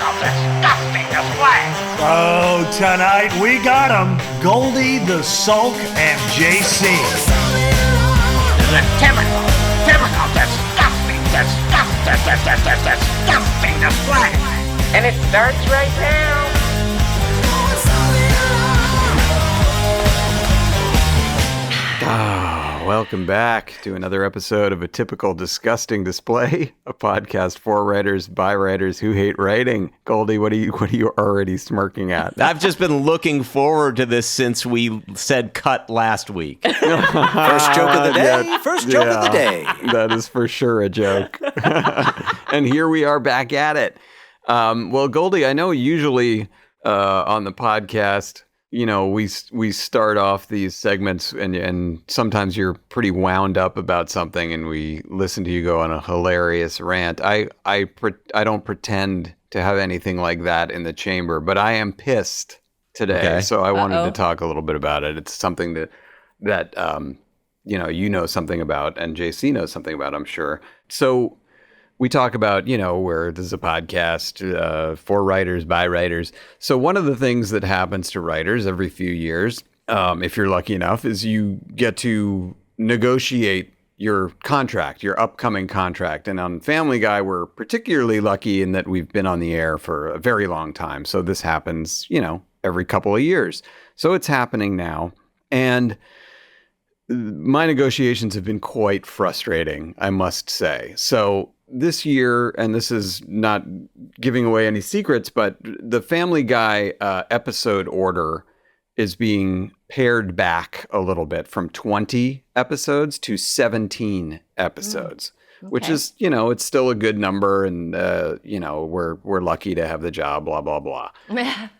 typical disgusting display. Oh, tonight we got 'em. Goldy, the Sulk, and JC. The typical disgusting display. And it starts right now. Welcome back to another episode of A Typical Disgusting Display, a podcast for writers by writers who hate writing. Goldy, what are you already smirking at? I've just been looking forward to this since we said cut last week. First joke of the day. First joke of the day. That is for sure a joke. And here we are back at it. Well, Goldy, I know usually on the podcast, you know, we start off these segments and sometimes you're pretty wound up about something and we listen to you go on a hilarious rant. I don't pretend to have anything like that in the chamber, but I am pissed today. Okay. So I wanted to talk a little bit about it. It's something that you know something about and JC knows something about, I'm sure. So we talk about, where this is a podcast for writers, by writers. So one of the things that happens to writers every few years, if you're lucky enough, is you get to negotiate your contract, your upcoming contract. And on Family Guy, we're particularly lucky in that we've been on the air for a very long time. So this happens, every couple of years. So it's happening now. And my negotiations have been quite frustrating, I must say. So this year, and this is not giving away any secrets, but the Family Guy episode order is being pared back a little bit from 20 episodes to 17 episodes, which is, it's still a good number. And, we're lucky to have the job, blah, blah, blah.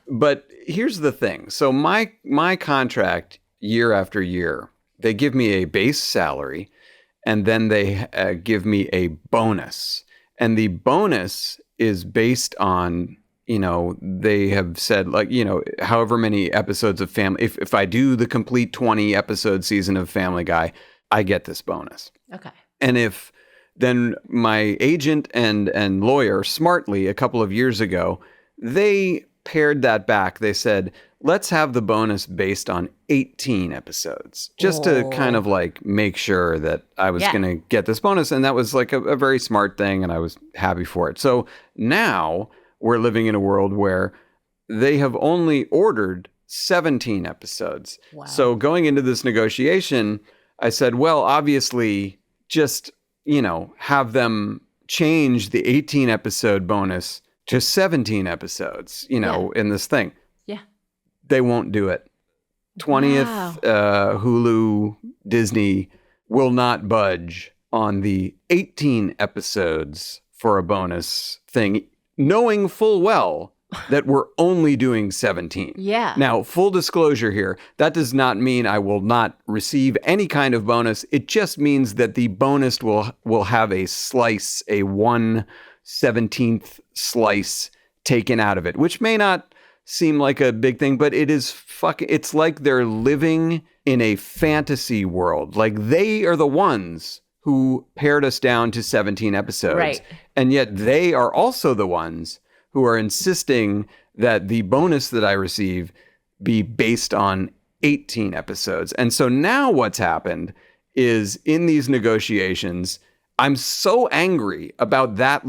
But here's the thing. So my contract year after year, they give me a base salary. And then they give me a bonus. And the bonus is based on, they have said however many episodes of Family, if I do the complete 20 episode season of Family Guy, I get this bonus. Okay. And if then my agent and lawyer smartly a couple of years ago, they pared that back. They said, let's have the bonus based on 18 episodes, just to kind of make sure that I was going to get this bonus. And that was a very smart thing. And I was happy for it. So now we're living in a world where they have only ordered 17 episodes. Wow. So going into this negotiation, I said, well, obviously just, have them change the 18 episode bonus to 17 episodes, in this thing. Yeah. They won't do it. 20th Hulu, Disney will not budge on the 18 episodes for a bonus thing, knowing full well that we're only doing 17. Yeah. Now, full disclosure here, that does not mean I will not receive any kind of bonus. It just means that the bonus will have a slice, a 1/17th slice taken out of it, which may not seem like a big thing, but it is it's like they're living in a fantasy world. Like they are the ones who pared us down to 17 episodes. Right. And yet they are also the ones who are insisting that the bonus that I receive be based on 18 episodes. And so now what's happened is in these negotiations, I'm so angry about that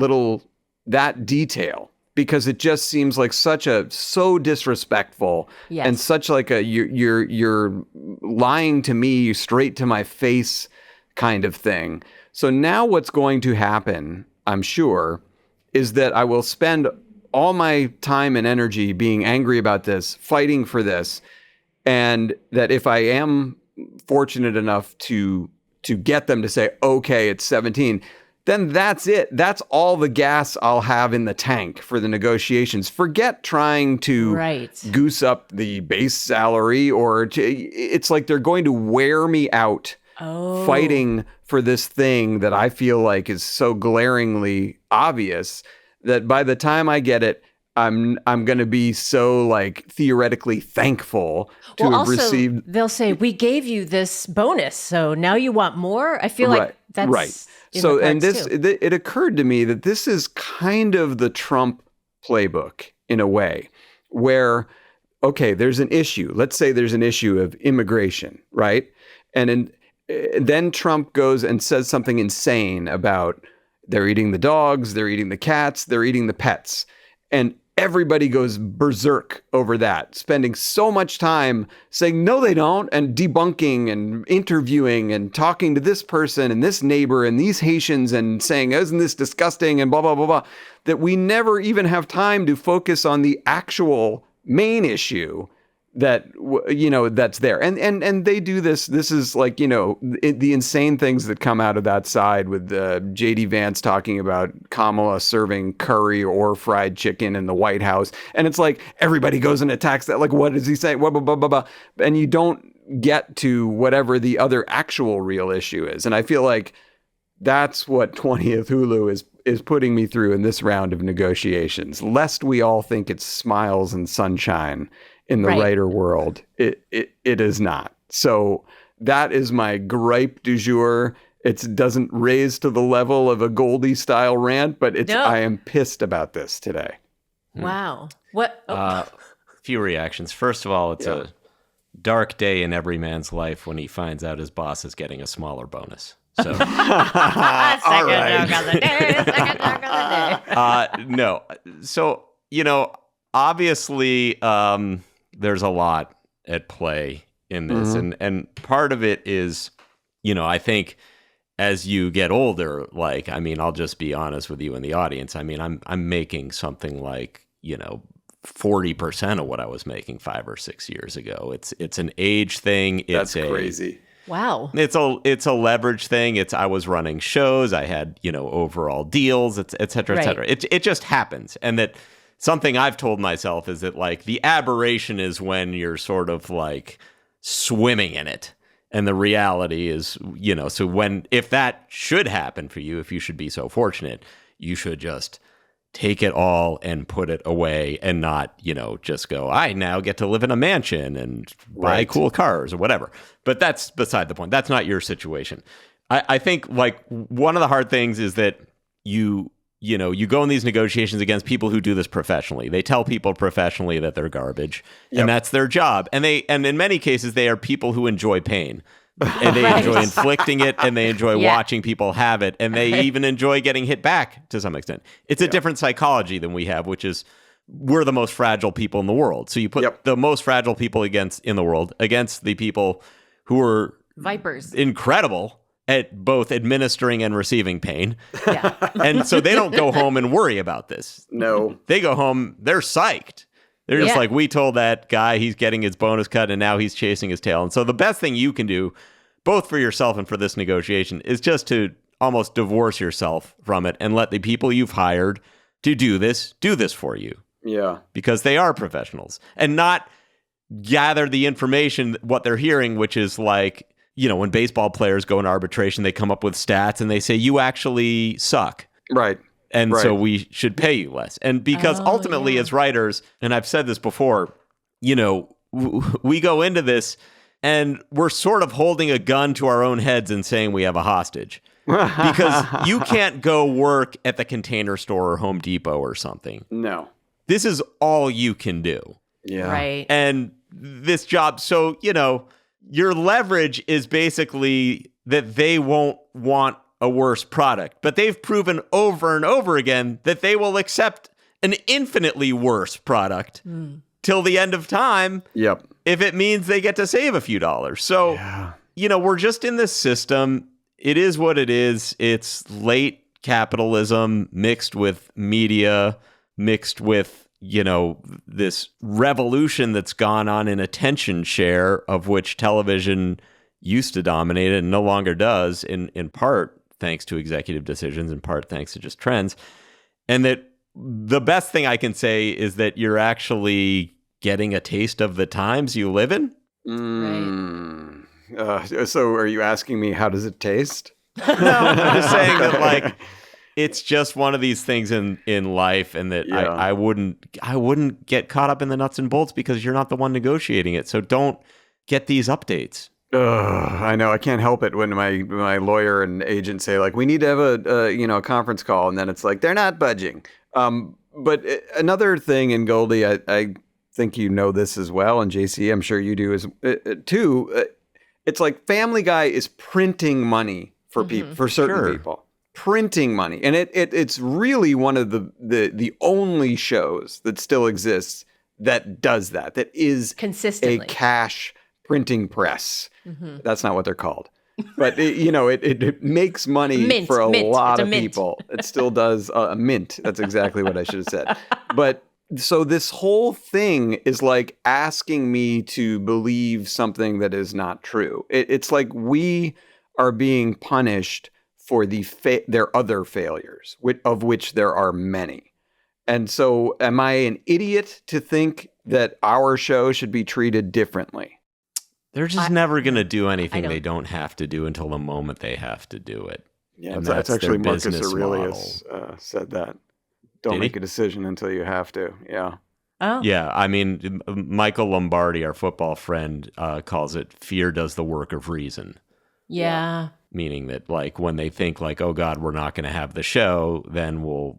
detail, because it just seems like so disrespectful. Yes. And such you're lying to me straight to my face kind of thing. So now what's going to happen, I'm sure, is that I will spend all my time and energy being angry about this, fighting for this, and that if I am fortunate enough to get them to say, okay, it's 17, then that's it. That's all the gas I'll have in the tank for the negotiations. Forget trying to goose up the base salary, it's like they're going to wear me out fighting for this thing that I feel like is so glaringly obvious that by the time I get it, I'm going to be so theoretically thankful to have received. They'll say, we gave you this bonus, so now you want more. I feel like that's right. So, and it occurred to me that this is kind of the Trump playbook in a way where, okay, there's an issue. Let's say there's an issue of immigration, right? And then Trump goes and says something insane about they're eating the dogs, they're eating the cats, they're eating the pets. And everybody goes berserk over that, spending so much time saying, no, they don't, and debunking and interviewing and talking to this person and this neighbor and these Haitians and saying, isn't this disgusting and blah, blah, blah, blah, that we never even have time to focus on the actual main issue that, that's there. And they do this. This is like, the insane things that come out of that side with J.D. Vance talking about Kamala serving curry or fried chicken in the White House. And it's like everybody goes and attacks that. Like, what does he say? Blah, blah, blah, blah, blah. And you don't get to whatever the other actual real issue is. And I feel like that's what 20th Hulu is putting me through in this round of negotiations, lest we all think it's smiles and sunshine in the writer world. It is not. So that is my gripe du jour. It doesn't raise to the level of a Goldy style rant, but I am pissed about this today. Wow. What? Few reactions. First of all, it's a dark day in every man's life when he finds out his boss is getting a smaller bonus. So, Second joke of the day. No. So, obviously, there's a lot at play in this. And part of it is, I think as you get older, I'll just be honest with you in the audience. I'm making something like, 40% of what I was making 5 or 6 years ago. It's an age thing. That's crazy. Wow. It's a leverage thing. I was running shows. I had, overall deals, et cetera, et cetera. It just happens. And that something I've told myself is that the aberration is when you're sort of swimming in it. And the reality is, so if that should happen for you, if you should be so fortunate, you should just take it all and put it away and not, just go, I now get to live in a mansion and buy cool cars or whatever. But that's beside the point. That's not your situation. I think one of the hard things is that you go in these negotiations against people who do this professionally. They tell people professionally that they're garbage, and that's their job. And in many cases, they are people who enjoy pain. And they enjoy inflicting it, and they enjoy watching people have it, and they even enjoy getting hit back to some extent. It's a different psychology than we have, which is we're the most fragile people in the world. So you put the most fragile people in the world against the people who are vipers, incredible at both administering and receiving pain. Yeah. And so they don't go home and worry about this. No. They go home, they're psyched. They're just like, we told that guy he's getting his bonus cut and now he's chasing his tail. And so the best thing you can do, both for yourself and for this negotiation, is just to almost divorce yourself from it and let the people you've hired to do this for you. Yeah. Because they are professionals, and not gather the information, what they're hearing, which is when baseball players go in arbitration, they come up with stats and they say, you actually suck. Right. And so we should pay you less. And because ultimately as writers, and I've said this before, we go into this and we're sort of holding a gun to our own heads and saying we have a hostage. Because you can't go work at the Container Store or Home Depot or something. No. This is all you can do. Yeah. Right. And this job, so, your leverage is basically that they won't want a worse product, but they've proven over and over again that they will accept an infinitely worse product till the end of time. Yep. If it means they get to save a few dollars. So, we're just in this system. It is what it is. It's late capitalism mixed with media, mixed with, this revolution that's gone on in attention share, of which television used to dominate and no longer does, in part thanks to executive decisions, in part thanks to just trends. And that the best thing I can say is that you're actually getting a taste of the times you live in. Right. So are you asking me, how does it taste? No, I'm just saying that it's just one of these things in life, and that I wouldn't get caught up in the nuts and bolts because you're not the one negotiating it. So don't get these updates. I know. I can't help it when my lawyer and agent say we need to have a conference call, and then it's they're not budging. But another thing in Goldy, I think you know this as well, and JC, I'm sure you do as too. It's like Family Guy is printing money for people, for certain people, printing money, and it's really one of the only shows that still exists that does that. That is consistently a cash printing press. That's not what they're called. But it makes money for a lot of people. It still does a mint. That's exactly what I should have said. But so this whole thing is like asking me to believe something that is not true. It's like we are being punished for their other failures, of which there are many. And so am I an idiot to think that our show should be treated differently? They're just never going to do anything they don't have to do until the moment they have to do it. Yeah, and that's actually their Marcus business Aurelius said that. Don't Did make he? a decision until you have to. Yeah. Oh. Yeah, I mean, Michael Lombardi, our football friend, calls it fear does the work of reason. Yeah. Meaning that, like, when they think, like, oh, God, we're not going to have the show, then we'll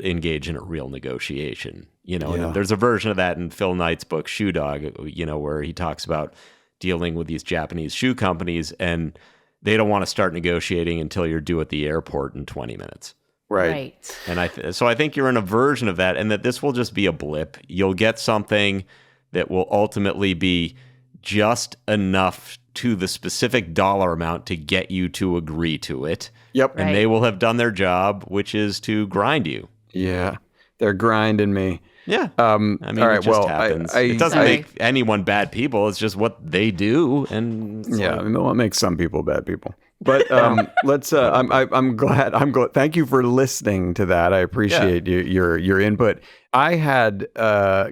engage in a real negotiation. And there's a version of that in Phil Knight's book, Shoe Dog, where he talks about dealing with these Japanese shoe companies, and they don't want to start negotiating until you're due at the airport in 20 minutes. Right. And so I think you're in a version of that, and that this will just be a blip. You'll get something that will ultimately be just enough to the specific dollar amount to get you to agree to it. Yep. And they will have done their job, which is to grind you. Yeah. They're grinding me. Yeah. I mean, it just happens. It doesn't make anyone bad people. It's just what they do. And I mean, it makes some people bad people. But let's. I'm glad. Thank you for listening to that. I appreciate your input. I had.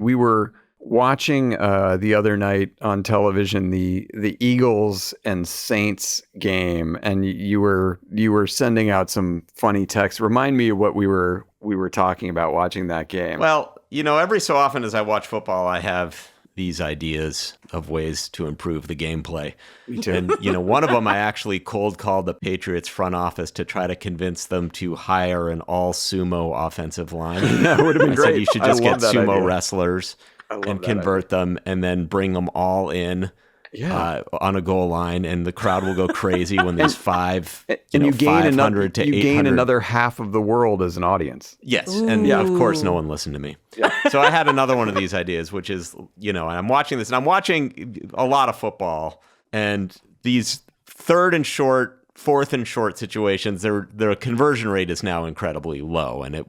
We were watching the other night on television the Eagles and Saints game, and you were sending out some funny texts. Remind me of what we were talking about watching that game. Well, every so often as I watch football, I have these ideas of ways to improve the gameplay. Me too. And, one of them, I actually cold called the Patriots front office to try to convince them to hire an all sumo offensive line. That would have been I great. said you should just get sumo idea. wrestlers and convert them and then bring them all in. On a goal line, and the crowd will go crazy when there's five, and you gain 500 to 800. You gain another half of the world as an audience. Yes, and of course, no one listened to me. Yeah. So I had another one of these ideas, which is, and I'm watching this, and I'm watching a lot of football, and these third and short, fourth and short situations, their conversion rate is now incredibly low, and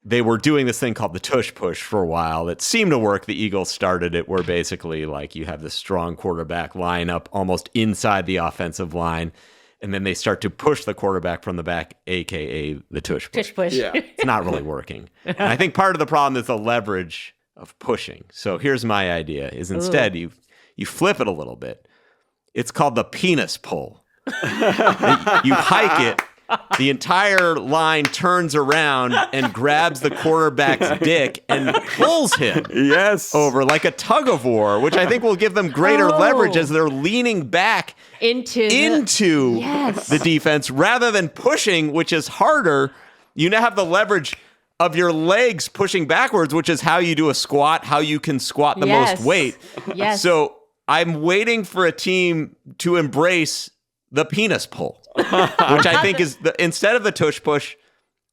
they were doing this thing called the tush push for a while that seemed to work. The Eagles started it where basically like you have this strong quarterback line up almost inside the offensive line, and then they start to push the quarterback from the back, a.k.a. the tush push. Tush push. Yeah. It's not really working. And I think part of the problem is the leverage of pushing. So here's my idea is instead you flip it a little bit. It's called the penis pull. You hike it. The entire line turns around and grabs the quarterback's dick and pulls him over like a tug of war, which I think will give them greater leverage as they're leaning back into the defense rather than pushing, which is harder. You now have the leverage of your legs pushing backwards, which is how you do a squat, how you can squat the most weight. Yes. So I'm waiting for a team to embrace the penis pull. Which I think is instead of the tush push,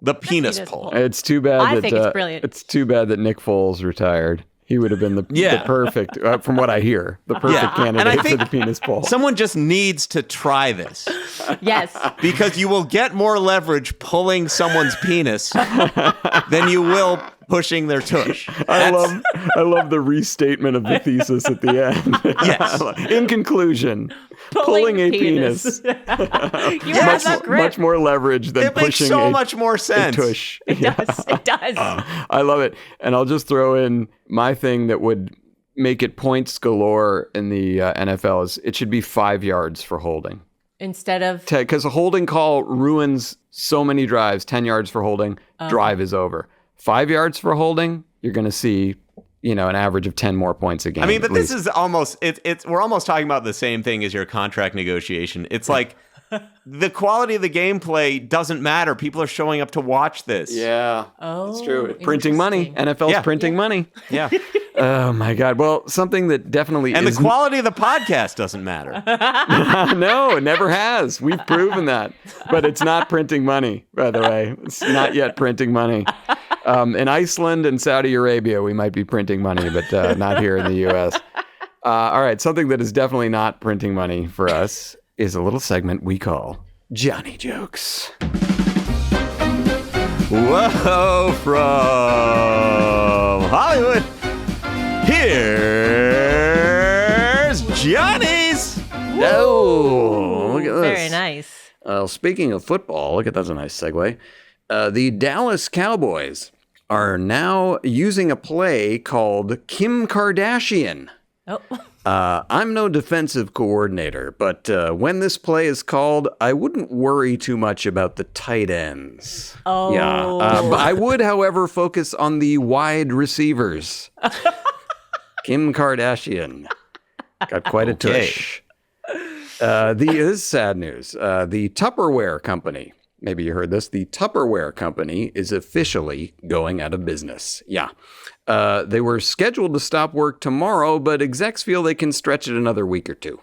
the penis pull. It's too bad. I think it's brilliant. It's too bad that Nick Foles retired. He would have been the perfect, from what I hear, the perfect candidate for the penis pull. Someone just needs to try this. Yes. Because you will get more leverage pulling someone's penis than you will pushing their tush. I love the restatement of the thesis at the end. Yes. In conclusion, pulling a penis. Much more leverage than pushing makes so much more sense. A tush. It does. It does. I love it. And I'll just throw in my thing that would make it points galore in the NFL is it should be 5 yards for holding. Instead of... Because a holding call ruins so many drives. 10 yards for holding, drive is over. 5 yards for holding, you're going to see, an average of 10 more points a game. I mean, but this is almost, we're almost talking about the same thing as your contract negotiation. It's like the quality of the gameplay doesn't matter. People are showing up to watch this. Yeah, Oh, it's true. Printing money. NFL's printing money. Yeah. Oh my God. Well, something that definitely And is the quality of the podcast doesn't matter. no, it never has. We've proven that. But it's not printing money, by the way. It's not yet printing money. In Iceland and Saudi Arabia, we might be printing money, but not here in the U.S. All right, something that is definitely not printing money for us is a little segment we call Johnny Jokes. Whoa, from Hollywood, here's Johnny's. Oh, look at this. Very nice. Speaking of football, look at that's a nice segue. The Dallas Cowboys are now using a play called Kim Kardashian. Oh. I'm no defensive coordinator, but when this play is called, I wouldn't worry too much about the tight ends. Oh. Yeah. But I would, however, focus on the wide receivers. Kim Kardashian got quite a tush. This is sad news. The Tupperware company, maybe you heard this, the Tupperware company is officially going out of business. Yeah. They were scheduled to stop work tomorrow, but execs feel they can stretch it another week or two.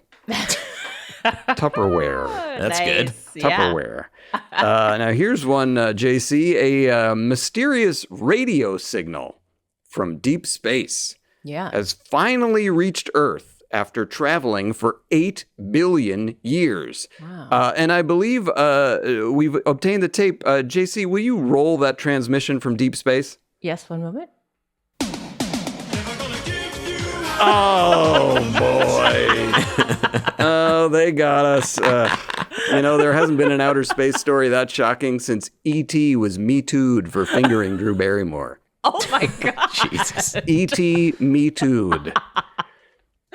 Tupperware. That's good. Tupperware. Now, here's one, JC. A mysterious radio signal from deep space has finally reached Earth after traveling for 8 billion years. Wow. And I believe we've obtained the tape. JC, will you roll that transmission from deep space? Yes, one moment. Oh, boy. Oh, they got us. There hasn't been an outer space story that shocking since E.T. was Me Too'd for fingering Drew Barrymore. Oh, my God. Jesus. E.T. Me Too'd.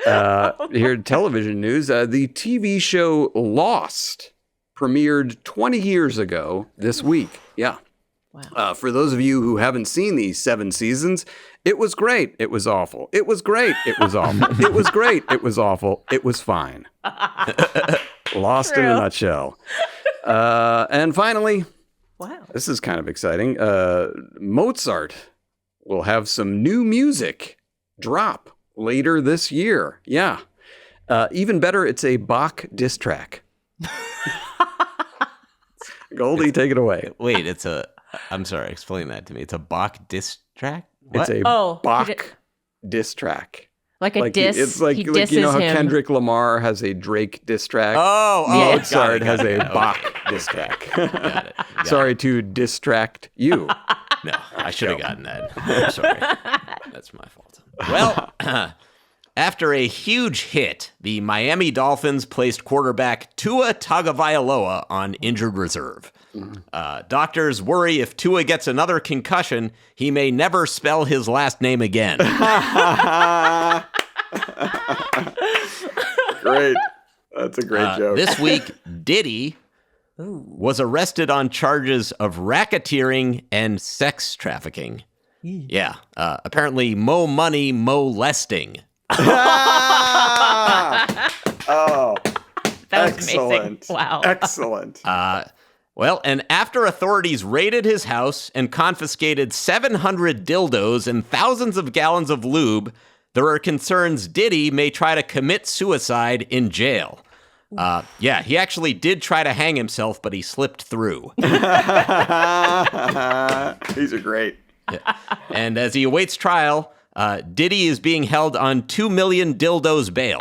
Here, television news. The TV show Lost premiered 20 years ago this week. Yeah. Wow. For those of you who haven't seen these 7 seasons, it was great. It was awful. It was great. It was awful. It was great. It was awful. It was fine. Lost in a nutshell. And finally, Wow. this is kind of exciting. Mozart will have some new music drop later this year. Yeah. Even better, it's a Bach diss track. Goldie, take it away. Wait, I'm sorry, explain that to me. It's a Bach diss track? What? It's a Bach diss track. Like a diss. It's like he you disses know how him. Kendrick Lamar has a Drake diss track. Oh, Mozart has a got it. Bach diss track. Got it. Sorry to distract you. No, I should have gotten that. I'm sorry. That's my fault. Well, after a huge hit, the Miami Dolphins placed quarterback Tua Tagovailoa on injured reserve. Doctors worry if Tua gets another concussion, he may never spell his last name again. Great. That's a great joke. This week, Diddy was arrested on charges of racketeering and sex trafficking. Yeah. Apparently, mo money, molesting. Oh, That was excellent. amazing. Wow. Excellent. Well, and after authorities raided his house and confiscated 700 dildos and thousands of gallons of lube, there are concerns Diddy may try to commit suicide in jail. Yeah, he actually did try to hang himself, but he slipped through. These are great. And as he awaits trial, Diddy is being held on 2 million dildos bail.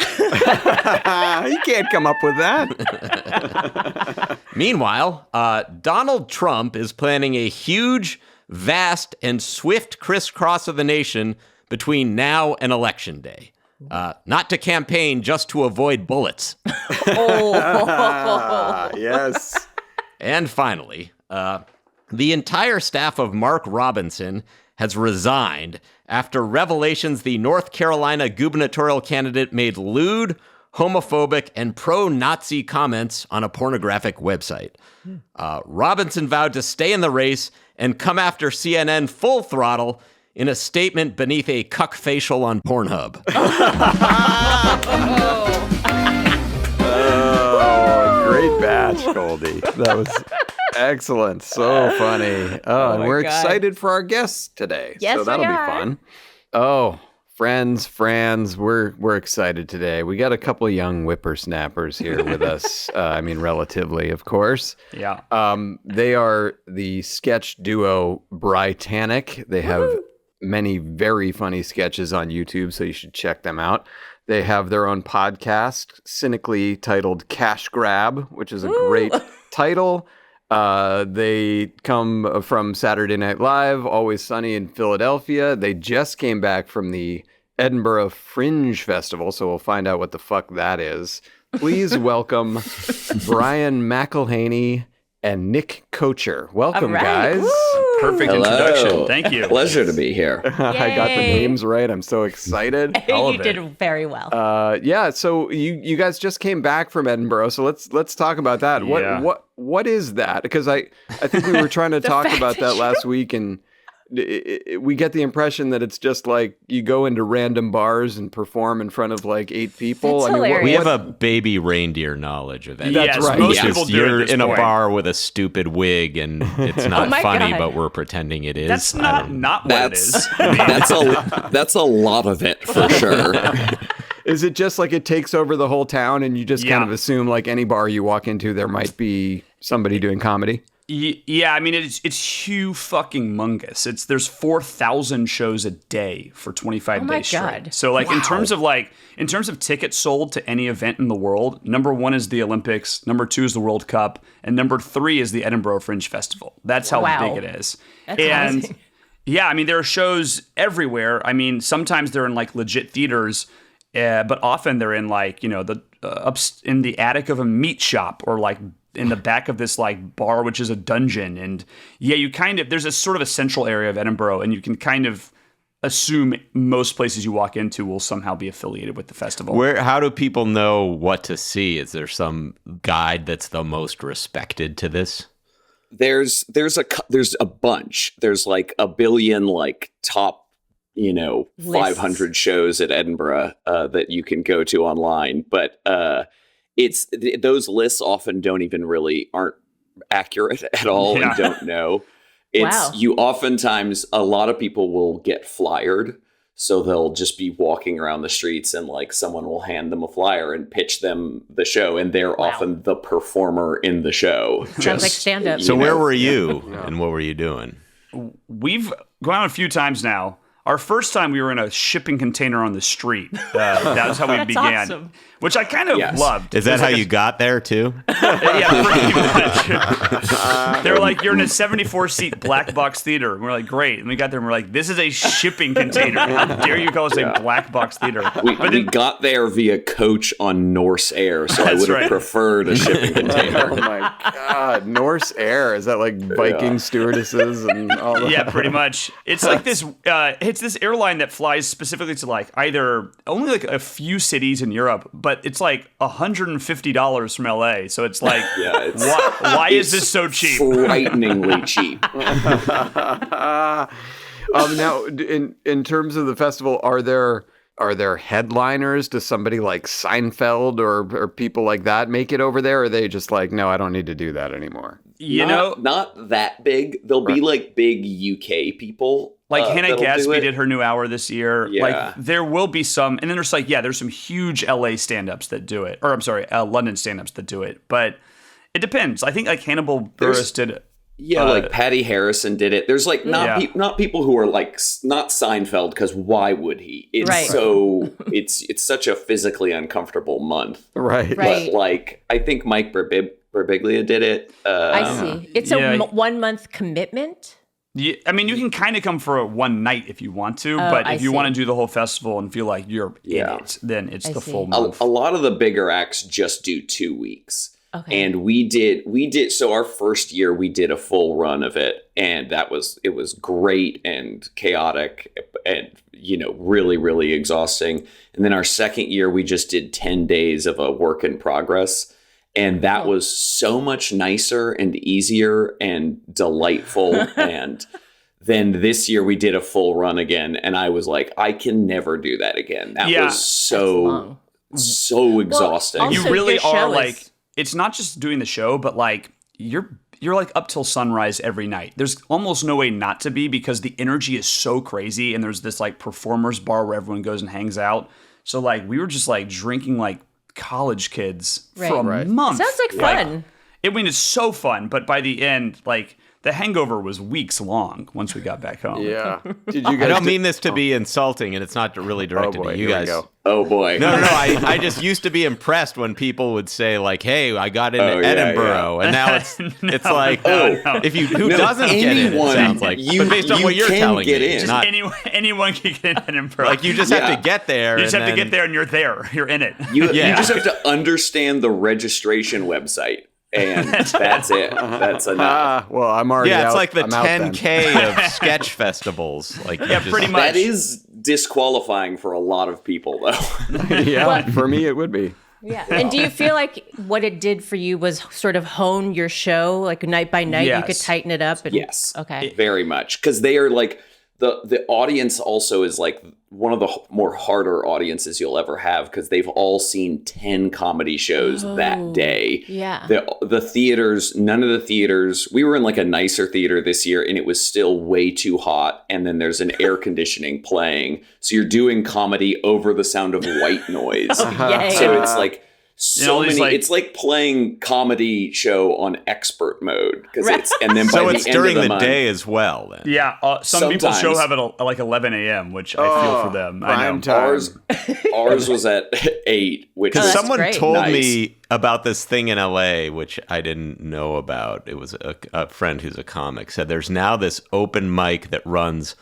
You can't come up with that. Meanwhile, Donald Trump is planning a huge, vast, and swift crisscross of the nation between now and Election Day. Not to campaign, just to avoid bullets. Yes. And finally, the entire staff of Mark Robinson has resigned after revelations the North Carolina gubernatorial candidate made lewd, homophobic, and pro-Nazi comments on a pornographic website. Robinson vowed to stay in the race and come after CNN full throttle in a statement beneath a cuck facial on Pornhub. Oh, great batch, Goldy. That was excellent. So funny. Oh, and we're excited for our guests today. Yes, so that'll we be are. fun. Oh, friends, we're excited today. We got a couple of young whippersnappers here with us. Relatively, of course. Yeah. They are the sketch duo BriTANick. They have many very funny sketches on YouTube, so you should check them out. They have their own podcast, cynically titled Cash Grab, which is a great title. They come from Saturday Night Live, Always Sunny in Philadelphia. They just came back from the Edinburgh Fringe Festival, so we'll find out what the fuck that is. Please welcome Brian McElhaney and Nick Kocher. Welcome, guys. Perfect introduction. Thank you. Pleasure to be here. I got the names right. I'm so excited. You did very well. So you guys just came back from Edinburgh, so let's talk about that. What is that? Because I think we were trying to talk about that last week, and we get the impression that it's just like you go into random bars and perform in front of like 8 people. That's hilarious. We have a baby reindeer knowledge of it. That's right. Most Yes. people do You're at this in a point. bar with a stupid wig, and it's not my funny, God. but we're pretending it is. That's I don't- not what it is. That's a lot of it for sure. Is it just like it takes over the whole town and you just kind Yeah. of assume like any bar you walk into, there might be somebody doing comedy? Yeah, I mean it's huge fucking mungus. There's 4,000 shows a day for 25 Oh my days straight. God. So in terms of tickets sold to any event in the world, number 1 is the Olympics, number 2 is the World Cup, and number 3 is the Edinburgh Fringe Festival. That's how big it is. That's and amazing. yeah, I mean there are shows everywhere. I mean sometimes they're in like legit theaters, but often they're in like the up in the attic of a meat shop or like in the back of this like bar, which is a dungeon. And yeah, there's a sort of a central area of Edinburgh, and you can kind of assume most places you walk into will somehow be affiliated with the festival. How do people know what to see? Is there some guide that's the most respected to this? There's a bunch. There's like a billion like top 500 shows at Edinburgh that you can go to online, but those lists often aren't accurate at all and don't know. You oftentimes, a lot of people will get flyered, so they'll just be walking around the streets and like someone will hand them a flyer and pitch them the show, and they're often the performer in the show. Sounds like stand-up. So where were you and what were you doing? We've gone out a few times now. Our first time we were in a shipping container on the street. That was how we began, awesome. which I kind of loved. Is that how you got there too? Yeah, pretty much. They were like, you're in a 74-seat black box theater. And we're like, great. And we got there and we're like, this is a shipping container. How dare you call us a black box theater? We got there via coach on Norse Air, so I would have preferred a shipping container. Oh my God. Norse Air. Is that like Viking stewardesses and all that? Yeah, pretty much. It's like this. It's this airline that flies specifically to like either only like a few cities in Europe, but it's like $150 from LA. So it's like, why is this so cheap? Frighteningly cheap. Now, in terms of the festival, are there headliners? Does somebody like Seinfeld or people like that make it over there? Or are they just like, no, I don't need to do that anymore? Not that big. There'll be like big UK people. Like Hannah that'll do Gadsby it. did her new hour this year. Yeah. Like there will be some, and then there's some huge LA stand-ups that do it. Or I'm sorry, London stand-ups that do it. But it depends. I think like Hannibal Buress did it. Yeah, like Patty Harrison did it. There's like not people who are like not Seinfeld, because why would he? It's it's such a physically uncomfortable month. Right. But like I think Mike Birbiglia did it. I see. It's a 1 month commitment. Yeah, I mean, you can kind of come for one night if you want to, but if you want to do the whole festival and feel like you're in it, then it's the full month. A lot of the bigger acts just do 2 weeks. Okay. And we did so our first year we did a full run of it, and it was great and chaotic and really, really exhausting. And then our second year we just did 10 days of a work in progress. And that was so much nicer and easier and delightful. And then this year we did a full run again. And I was like, I can never do that again. That was so exhausting. Also, you really your are show like, it's not just doing the show, but like you're like up till sunrise every night. There's almost no way not to be because the energy is so crazy, and there's this like performers bar where everyone goes and hangs out. So like we were just like drinking like college kids for a month. Sounds like fun. I mean, it's so fun, but by the end, like the hangover was weeks long once we got back home. Yeah. Did you guys I don't mean this to be insulting, and it's not really directed to you guys. Oh boy. No. I just used to be impressed when people would say like, "Hey, I got into Edinburgh," and now it's like, if you who doesn't get in, it sounds like. But based on what you're telling me, just not, anyone can get in Edinburgh. like you just have to get there. You just have to get there, and you're there. You're in it. You just have to understand the registration website. And that's it. That's enough. Well, I'm already it's out. like the I'm out then. 10K of sketch festivals. Like pretty much. That is disqualifying for a lot of people, though. Yeah, for me it would be. Yeah. And do you feel like what it did for you was sort of hone your show, like night by night, you could tighten it up? And, yes. Okay. Very much. Because they are like, the audience also is like one of the more harder audiences you'll ever have because they've all seen 10 comedy shows that day. Yeah. The theaters, none of the theaters, we were in like a nicer theater this year and it was still way too hot. And then there's an air conditioning playing. So you're doing comedy over the sound of white noise. Yay. So it's like, many. Like, it's like playing comedy show on expert mode because it's and then so by it's the end during of the the month, day as well. Then some people show Sometimes. have it at like 11 a.m., which I feel for them. I know. Prime time. ours was at 8, which Because is that's someone great. told Nice. me about this thing in LA, which I didn't know about. It was a friend who's a comic said there's now this open mic that runs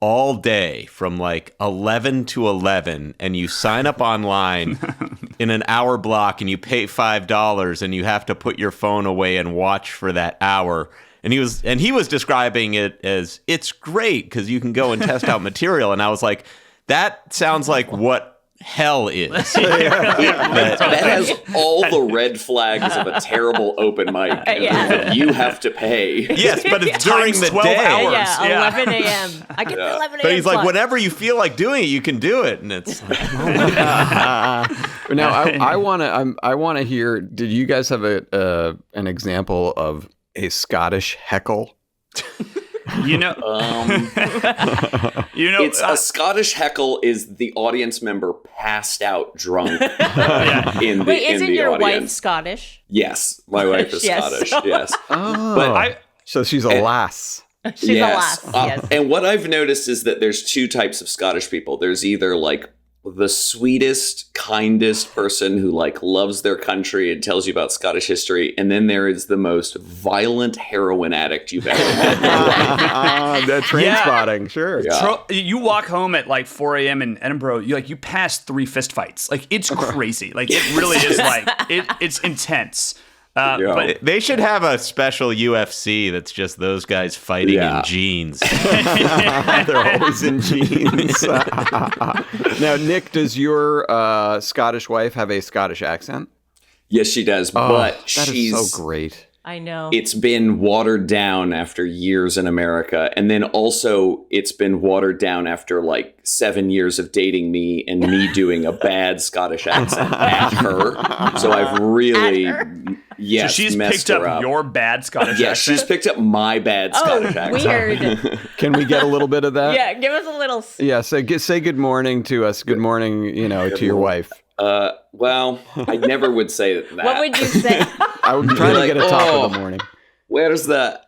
all day from like 11 to 11, and you sign up online in an hour block and you pay $5 and you have to put your phone away and watch for that hour. And he was describing it as it's great because you can go and test out material. And I was like, that sounds like what hell is. that has all the red flags of a terrible open mic. Yeah. You have to pay. Yes, but it's during Times the 12 day. hours. Yeah, 11 a.m. I get the 11 a.m. But he's like, slot. whenever you feel like doing it, you can do it, and it's like, Now I want to hear. Did you guys have an example of a Scottish heckle? It's a Scottish heckle is the audience member passed out drunk in the Wait, isn't in the your wife audience. Scottish? Yes, my wife is Yes. Scottish. Yes, Oh, so she's a lass. She's a lass. Yes. And what I've noticed is that there's two types of Scottish people. There's either like the sweetest, kindest person who like loves their country and tells you about Scottish history, and then there is the most violent heroin addict you've ever met in your life. The train spotting, sure. Yeah. You walk home at like 4 a.m. in Edinburgh, you pass 3 fist fights. Like it's crazy. Like it really is like it's intense. But they should have a special UFC that's just those guys fighting in jeans. They're always in jeans. Now, Nick, does your Scottish wife have a Scottish accent? Yes, she does, but That she's is so great. I know. It's been watered down after years in America. And then also it's been watered down after like 7 years of dating me and me doing a bad Scottish accent at her. So I've really, yes, so she's messed picked her up your bad Scottish Yeah, accent. she's picked up my bad Scottish accent. Weird. Can we get a little bit of that? Yeah, give us a little. Yeah, say good morning to us. Good morning, to your wife. Well, I never would say that. What would you say? I would try to like, get a top "Oh, of the morning. Where's the...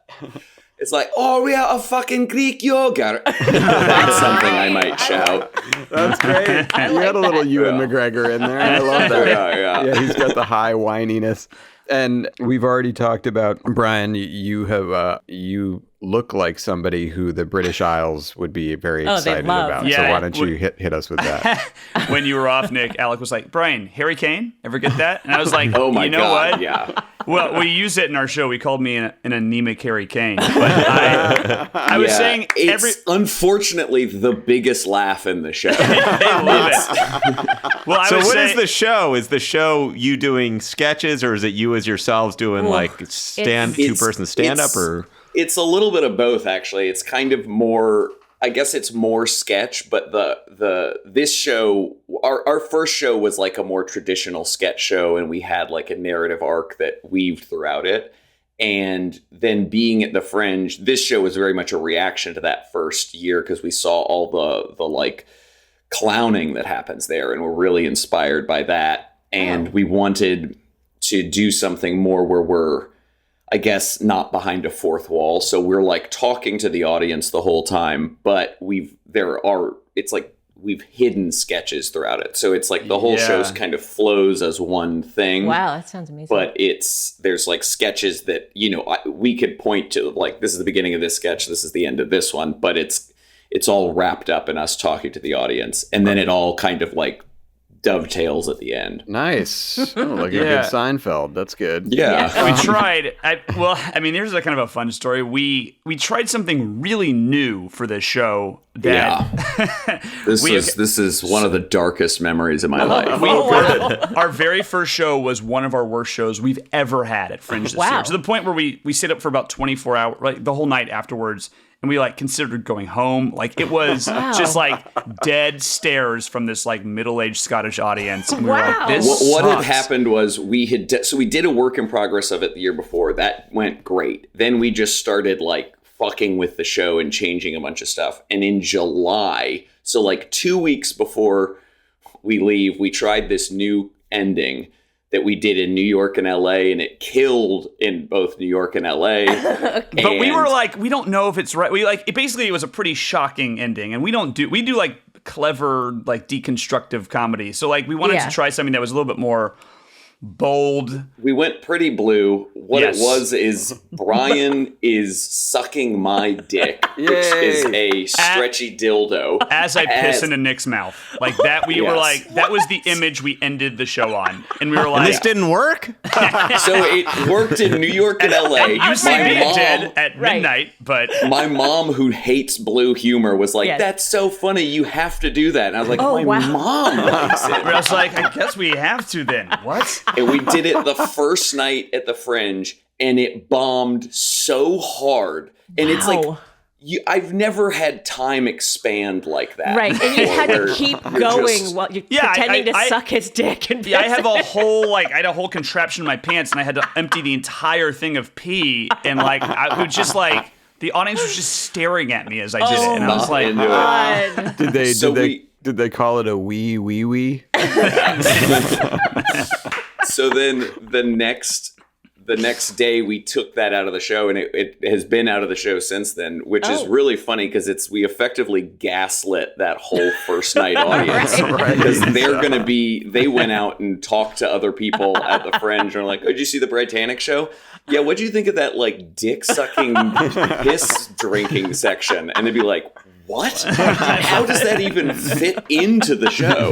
It's like, oh, we are a fucking Greek yogurt. That's something I might shout. That's great. You had a little Ewan McGregor in there. I love that. Yeah. He's got the high whininess. And we've already talked about, Brian, you look like somebody who the British Isles would be very excited love. about. So Yeah, why don't you hit us with that? When you were off, Nick, Alec was like, Brian, Harry Kane, ever get that? And I was like, Oh my you know God, what? yeah. Well, we use it in our show. We called me an anemic Harry Kane. But I was saying it's unfortunately the biggest laugh in the show. They love it. Well, So what is the show? Is the show you doing sketches, or is it you as yourselves doing like two-person stand-up? Or It's a little bit of both, actually. It's kind of more I guess it's more sketch, but this show, our first show was like a more traditional sketch show, and we had like a narrative arc that weaved throughout it. And then being at the Fringe, this show was very much a reaction to that first year because we saw all the like clowning that happens there, and we're really inspired by that. And we wanted to do something more where we're, I guess, not behind a fourth wall. So we're like talking to the audience the whole time, but it's like we've hidden sketches throughout it. So it's like the whole show's kind of flows as one thing. Wow, that sounds amazing. But there's like sketches that, we could point to, like, this is the beginning of this sketch, this is the end of this one, but it's all wrapped up in us talking to the audience. And then it all kind of like dovetails at the end. Nice. Oh, like a good Seinfeld. That's good. Yeah. We tried. Here's a kind of a fun story. We tried something really new for this show. This is one of the darkest memories of my life. Our very first show was one of our worst shows we've ever had at Fringe this year. To the point where we stayed up for about 24 hours, like the whole night afterwards. And we like considered going home. Like it was just like dead stares from this like middle-aged Scottish audience. And we were like, this what sucks. had happened was we did a work in progress of it the year before. That went great. Then we just started like fucking with the show and changing a bunch of stuff. And in July, so like 2 weeks before we leave, we tried this new ending that we did in New York and LA, and it killed in both New York and LA. But we were like, we don't know if it's right. It was a pretty shocking ending, and we do like clever, like deconstructive comedy. So like we wanted to try something that was a little bit more bold. We went pretty blue. What it was is Brian is sucking my dick, which is a stretchy dildo. As I piss into Nick's mouth. Like that, we were like, that was the image we ended the show on. And we were like... And this didn't work? So it worked in New York and LA. You see me did at midnight, but... My mom, who hates blue humor, was like, that's so funny, you have to do that. And I was like, mom likes it. I was like, I guess we have to then. What? And we did it the first night at the Fringe, and it bombed so hard. And it's like, I've never had time expand like that. Right, and you had to keep going while you're pretending to suck his dick. And I have a whole, I had a whole contraption in my pants, and I had to empty the entire thing of pee, and I would just the audience was just staring at me as I did it, and I was like, Did they call it a wee wee wee? So then the next day we took that out of the show, and it has been out of the show since then, which is really funny because we effectively gaslit that whole first night audience because they went out and talked to other people at the Fringe and were like, oh, did you see the BriTANick show? Yeah, what'd you think of that like dick sucking piss drinking section? And they'd be like, what? How does that even fit into the show?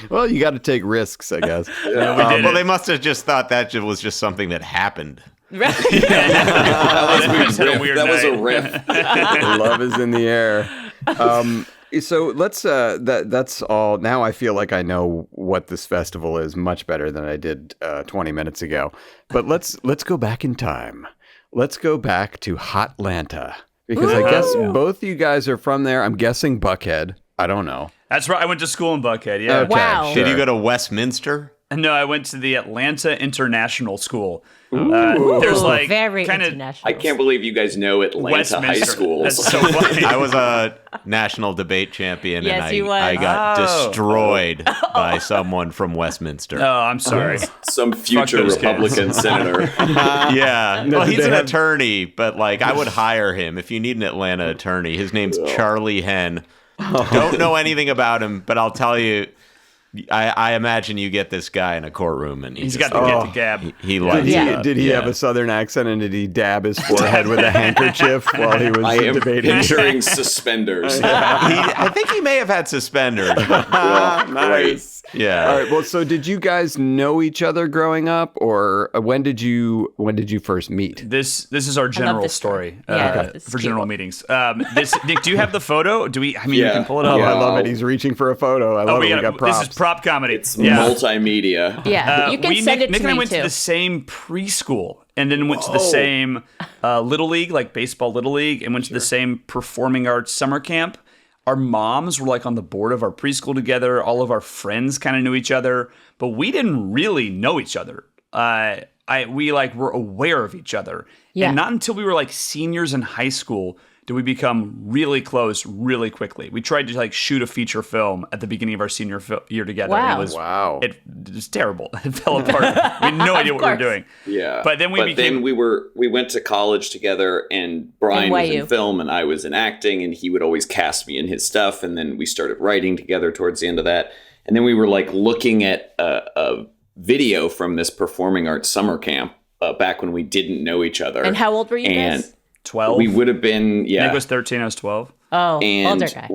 Well, you got to take risks, I guess. Well, they must have just thought that was just something that happened. Right. That was a riff. Love is in the air. So let's that's all. Now I feel like I know what this festival is much better than I did 20 minutes ago. But let's go back in time. Let's go back to Hotlanta. Because I guess both you guys are from there. I'm guessing Buckhead. I don't know. That's right. I went to school in Buckhead. Yeah. Okay, wow. Did you go to Westminster? No, I went to the Atlanta International School. There's like very kind of. international. I can't believe you guys know Atlanta high schools. That's so funny. I was a national debate champion, Yes, and you was. I got destroyed by someone from Westminster. Oh, I'm sorry. Some future those Republican senator. Yeah. Well, he's an attorney, but I would hire him if you need an Atlanta attorney. His name's Charlie Henn. Don't know anything about him, but I'll tell you, I imagine you get this guy in a courtroom, and he's got to get the gab. He likes it. Did he have a southern accent, and did he dab his forehead with a handkerchief while he was debating? Picturing suspenders. I think he may have had suspenders. Nice. Yeah. All right. Well, so did you guys know each other growing up, or when did you first meet? This is our general story for general meetings. Nick, do you have the photo? You can pull it up. Oh, I love it. He's reaching for a photo. I love it. We got props. prop comedy. It's multimedia. Yeah, you can send it to Nick me and I went too. to the same preschool, and then went to the same Little League, like baseball Little League, and went to the same performing arts summer camp. Our moms were like on the board of our preschool together. All of our friends kind of knew each other, but we didn't really know each other. We like were aware of each other, and not until we were like seniors in high school did we become really close really quickly. We tried to like shoot a feature film at the beginning of our senior year together. Wow. And it was terrible. It fell apart. We had no idea what we were doing. Yeah. But then we went to college together, and Brian was in film and I was in acting, and he would always cast me in his stuff. And then we started writing together towards the end of that. And then we were like looking at a video from this performing arts summer camp back when we didn't know each other. And how old were you guys? 12. We would have been, Nick was 13, I was 12. Oh, and older guy.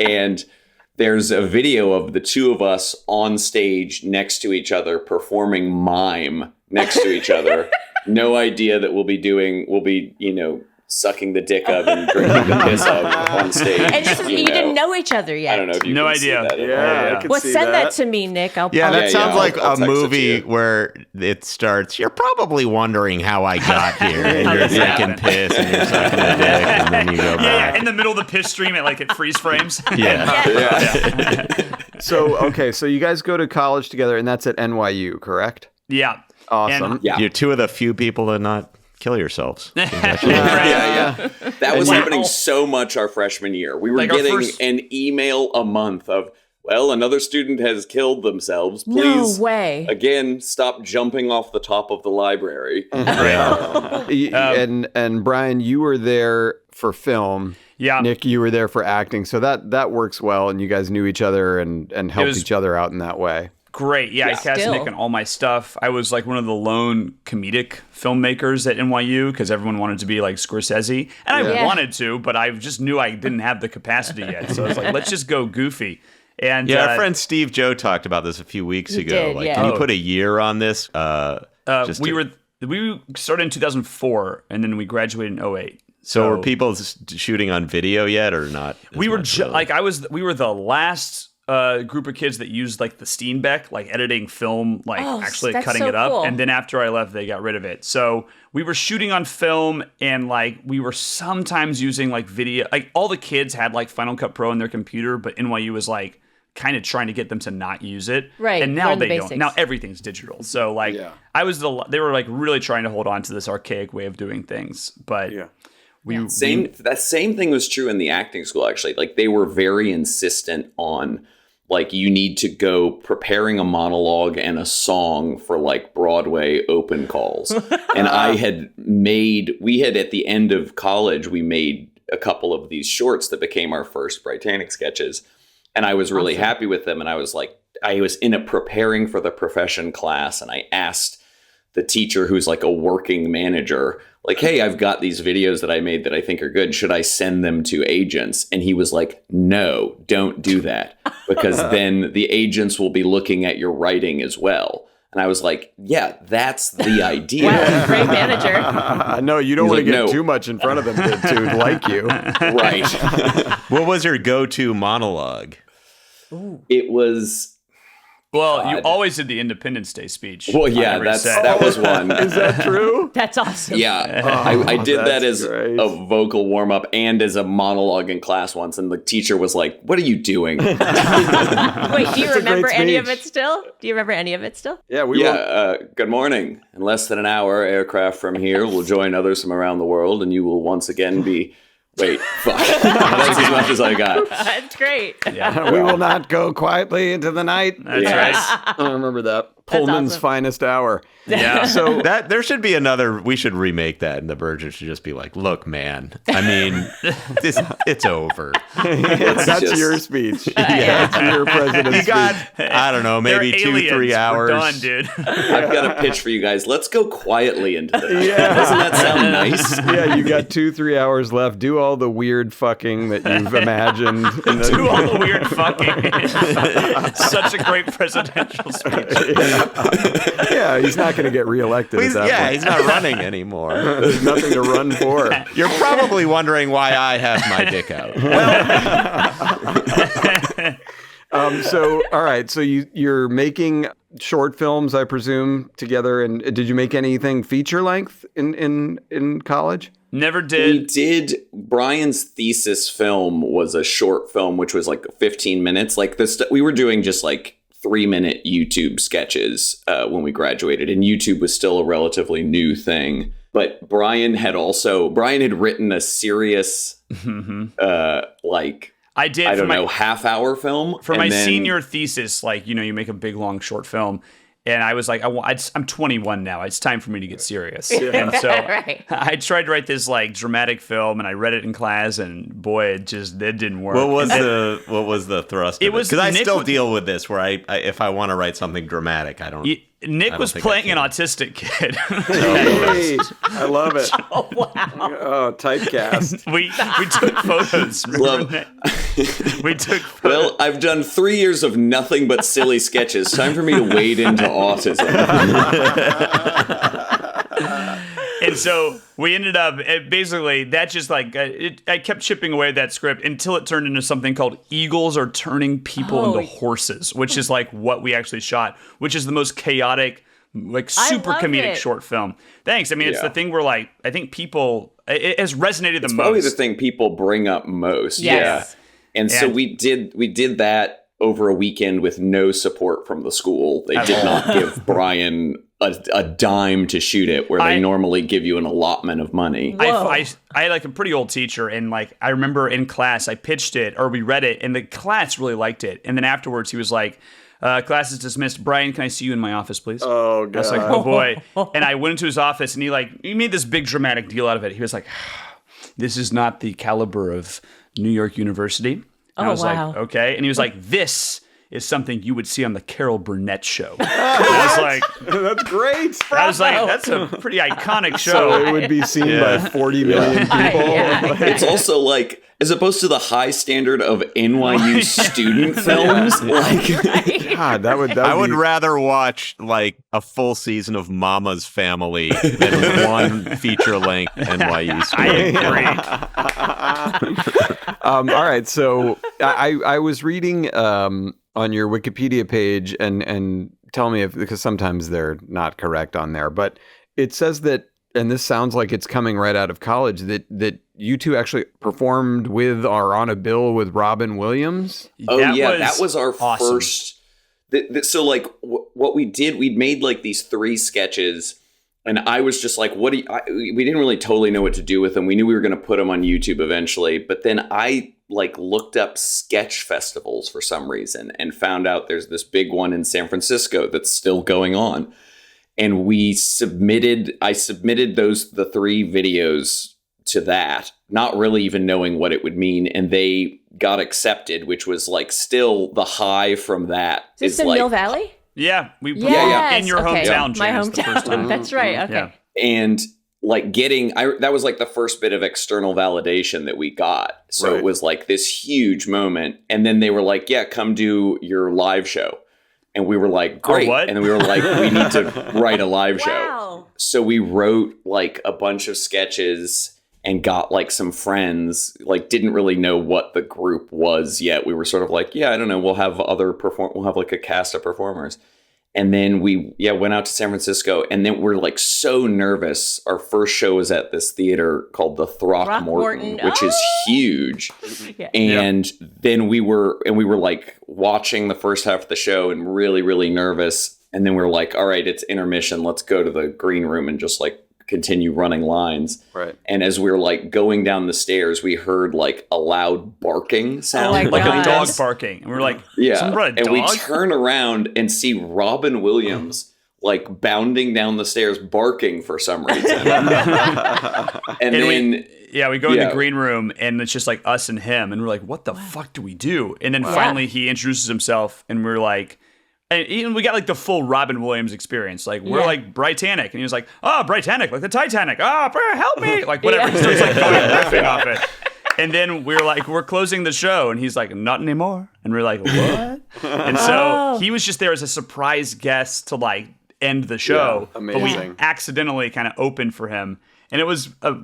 And there's a video of the two of us on stage next to each other performing mime next to each other. No idea that we'll be, sucking the dick of and drinking the piss of on stage. And this is, you didn't know each other yet. I don't know if you No can idea. see that. Yeah, I could Well, see send that to me, Nick. That sounds like I'll a text it to movie you. where it starts, you're probably wondering how I got here, and you're drinking piss, and you're sucking a dick, and then you go back. Yeah, in the middle of the piss stream, it freeze frames. So you guys go to college together, and that's at NYU, correct? Yeah. Awesome. Yeah. You're two of the few people to not kill yourselves. Yeah. That was happening so much our freshman year. We were Like our getting first- an email a month of, well, another student has killed themselves. No Please, way. again, stop jumping off the top of the library. And Brian, you were there for film. Yeah. Nick, you were there for acting. So that works well, and you guys knew each other and helped was- each other out in that way. Great. Yeah, I cast Still. Nick in all my stuff. I was like one of the lone comedic filmmakers at NYU because everyone wanted to be like Scorsese. And I wanted to, but I just knew I didn't have the capacity yet. So I was like, let's just go goofy. And our friend Steve Joe talked about this a few weeks ago. did, Can you put a year on this? we started in 2004 and then we graduated in 2008. So were people shooting on video yet or not? We were we were the last group of kids that used like the Steenbeck, like editing film, like actually that's cutting so it up. cool. And then after I left, they got rid of it. So we were shooting on film, and like we were sometimes using like video. Like all the kids had like Final Cut Pro on their computer, but NYU was like kind of trying to get them to not use it. Right, And now learn the they don't. basics. Now everything's digital. So like they were like really trying to hold on to this archaic way of doing things. But That same thing was true in the acting school, actually. Like, they were very insistent on, like, you need to go preparing a monologue and a song for like Broadway open calls. And we had at the end of college, we made a couple of these shorts that became our first BriTANick sketches. And I was really happy with them. And I was in a preparing for the profession class, and I asked the teacher, who's like a working manager, like, hey, I've got these videos that I made that I think are good. Should I send them to agents? And he was like, no, don't do that, because then the agents will be looking at your writing as well. And I was like, yeah, that's the idea. Wow, great manager. No, you don't He's want like, to get "No." too much in front of them to like you. Right. What was your go-to monologue? It was... Well, you always did the Independence Day speech. Well, on yeah, every set. that was one. Is that true? That's awesome. Yeah, I did that that's as great. a vocal warm-up and as a monologue in class once, and the teacher was like, what are you doing? Wait, do you remember great any of speech. it still? Do you remember any of it still? Yeah, we will. Good morning. In less than an hour, aircraft from here will join others from around the world, and you will once again be... Wait, fuck. That's as much as I got. That's great. We will not go quietly into the night. That's Yes. right. I remember that. Pullman's awesome. finest hour. Yeah. So That there should be we should remake that, and the Virgin should just be like, look, man, I mean, it's over. that's just- your speech. That's your president's You got, speech. I don't know, maybe They're 2-3 aliens. hours. We're done, dude. I've got a pitch for you guys. Let's go quietly into this. Yeah. Doesn't that sound nice? Yeah, you got 2-3 hours left. Do all the weird fucking that you've imagined. Do all the weird fucking. Such a great presidential speech. Yeah, he's not going to get reelected at that point. He's not running anymore. There's nothing to run for. You're probably wondering why I have my dick out. So, all right. So you're making short films, I presume, together. And did you make anything feature length in college? Never did. We did. Brian's thesis film was a short film, which was like 15 minutes. Like this, we were doing just like 3-minute YouTube sketches when we graduated, and YouTube was still a relatively new thing. But Brian had written a serious, I did. I don't know, half-hour film for my senior thesis. Like, you make a big long short film. And I was like, I'm 21 now. It's time for me to get serious. And so Right. I tried to write this like dramatic film, and I read it in class, and boy, it didn't work. What was the thrust? It was because I Nick still would- deal with this where I if I want to write something dramatic, I don't. Nick was think playing I an can. autistic kid. Hey, I love it. Oh, wow. Oh, typecast. we took photos. Remember that? We took photos. Well, I've done 3 years of nothing but silly sketches. Time for me to wade into autism. And so we ended up, basically, that just like, I kept chipping away at that script until it turned into something called Eagles Are Turning People into Horses, which is like what we actually shot, which is the most chaotic, like super love comedic it. short film. Thanks. I mean, it's Yeah. the thing where like, I think people, it has resonated the It's most. probably the thing people bring up most. Yes. Yeah. And so And- we did that over a weekend with no support from the school. They did not give Brian a dime to shoot it, where they normally give you an allotment of money. I had like a pretty old teacher, and like I remember in class I pitched it, or we read it, and the class really liked it. And then afterwards he was like, class is dismissed. Brian, can I see you in my office, please? Oh, God. I was like, oh boy. And I went into his office, and he made this big dramatic deal out of it. He was like, this is not the caliber of New York University. And I was wow. like, okay. And he was like, this is something you would see on the Carol Burnett show. And I was like, That's great. I was like, that's a pretty iconic show. So it would be seen by 40 million people. Yeah. It's also like, as opposed to the high standard of NYU student films, like God, that would I would be- rather watch like a full season of Mama's Family than one feature-length NYU story. I agree. all right, so I was reading on your Wikipedia page, and tell me if, because sometimes they're not correct on there, but it says that, and this sounds like it's coming right out of college, that you two actually performed with or on a bill with Robin Williams. that was our awesome. first. So like what we did, we'd made like these 3 sketches, and I was just like, we didn't really totally know what to do with them. We knew we were going to put them on YouTube eventually, but then I like looked up sketch festivals for some reason and found out there's this big one in San Francisco that's still going on. And I submitted the 3 videos to that, not really even knowing what it would mean. And they got accepted, which was like still the high from that. Is this in like, Mill Valley? Yeah, we Yes. in your Okay. hometown, My James, the first hometown. time. That's right. Okay. Yeah. And like that was like the first bit of external validation that we got. So Right. it was like this huge moment. And then they were like, yeah, come do your live show. And we were like, great. what? And then we were like, we need to write a live show. Wow. So we wrote like a bunch of sketches and got like some friends, like didn't really know what the group was yet. We were sort of like, yeah, I don't know. We'll have we'll have like a cast of performers. And then we went out to San Francisco, and then we're like so nervous. Our first show was at this theater called the Throckmorton, which is huge. Yeah. And then we were like watching the first half of the show and really, really nervous. And then we were like, all right, it's intermission. Let's go to the green room and just like continue running lines. Right. And as we were like going down the stairs, we heard like a loud barking sound. my Like a God. dog barking. And we're like, Yeah. someone brought a And dog? we turn around and see Robin Williams like bounding down the stairs barking for some reason. and then we go in Yeah. the green room, and it's just like us and him, and we're like, what the fuck do we do? And then finally he introduces himself, and we're like, and even we got like the full Robin Williams experience. Like, we're Yeah. like BriTANick, and he was like, oh, BriTANick, like the Titanic. Oh, help me. Like, whatever. He starts like going riffing off it. And then we're like, we're closing the show, and he's like, not anymore. And we're like, what? And so he was just there as a surprise guest to like end the show. Yeah, but we amazing. accidentally kind of opened for him. And it was a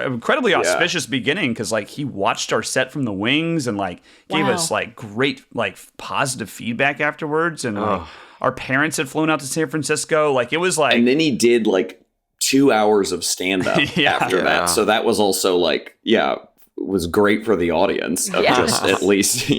incredibly auspicious beginning because like he watched our set from the wings and like gave us like great like positive feedback afterwards. And like our parents had flown out to San Francisco. Like it was like, and then he did like 2 hours of stand up after that. So that was also like, was great for the audience of just at least,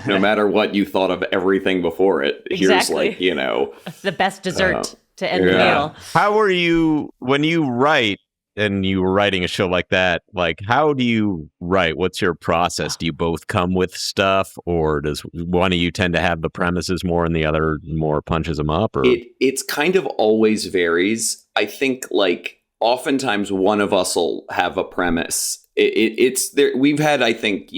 no matter what you thought of everything before it, here's like, the best dessert to end the meal. How are you when you write and you were writing a show like that? Like, how do you write? What's your process? Do you both come with stuff, or does one of you tend to have the premises more and the other more punches them up? Or it's kind of always varies. I think like oftentimes one of us will have a premise. It's there. We've had, I think,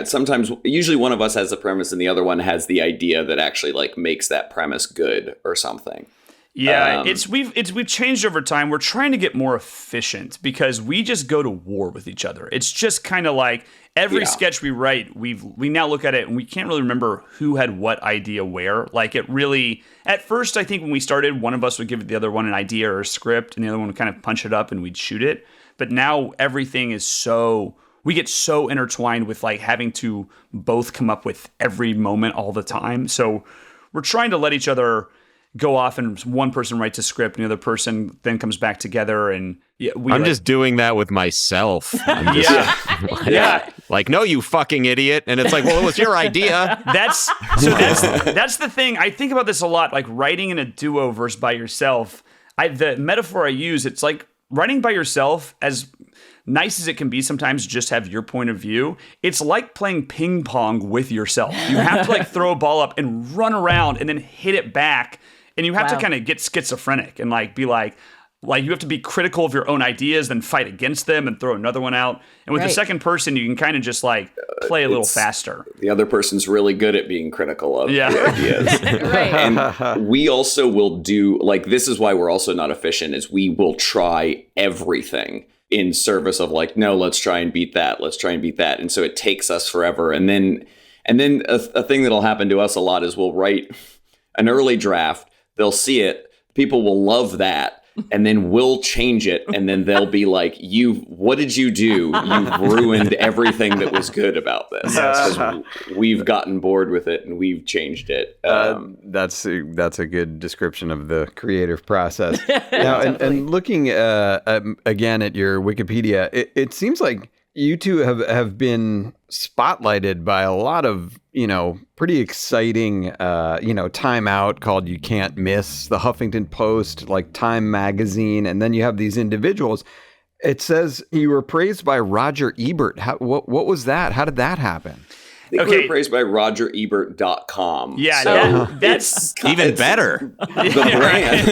sometimes usually one of us has a premise and the other one has the idea that actually like makes that premise good or something. Yeah, we've changed over time. We're trying to get more efficient because we just go to war with each other. It's just kind of like every sketch we write, we now look at it and we can't really remember who had what idea where. Like it really, at first, I think when we started, one of us would give the other one an idea or a script and the other one would kind of punch it up and we'd shoot it. But now everything is we get so intertwined with like having to both come up with every moment all the time. So we're trying to let each other go off and one person writes a script and the other person then comes back together. And I'm just doing that with myself. Like, no, you fucking idiot. And it's like, well, it was your idea. That's the thing. I think about this a lot, like writing in a duo versus by yourself. The metaphor I use, it's like writing by yourself, as nice as it can be sometimes, just have your point of view. It's like playing ping pong with yourself. You have to like throw a ball up and run around and then hit it back. And you have to kind of get schizophrenic and like be like you have to be critical of your own ideas, then fight against them and throw another one out. And with the second person, you can kind of just like play a little faster. The other person's really good at being critical of the ideas. And we also will do, like, this is why we're also not efficient, is we will try everything in service of like, no, let's try and beat that. Let's try and beat that. And so it takes us forever. And then a thing that'll happen to us a lot is we'll write an early draft. They'll see it. People will love that. And then we'll change it. And then they'll be like, what did you do? You've ruined everything that was good about this. Because we've gotten bored with it and we've changed it. That's a good description of the creative process. Now, and looking again at your Wikipedia, it seems like you two have been spotlighted by a lot of, pretty exciting, Time Out called You Can't Miss, the Huffington Post, like Time Magazine, and then you have these individuals. It says you were praised by Roger Ebert. What was that? How did that happen? They were praised by RogerEbert.com. Yeah, so that's even better. The brand.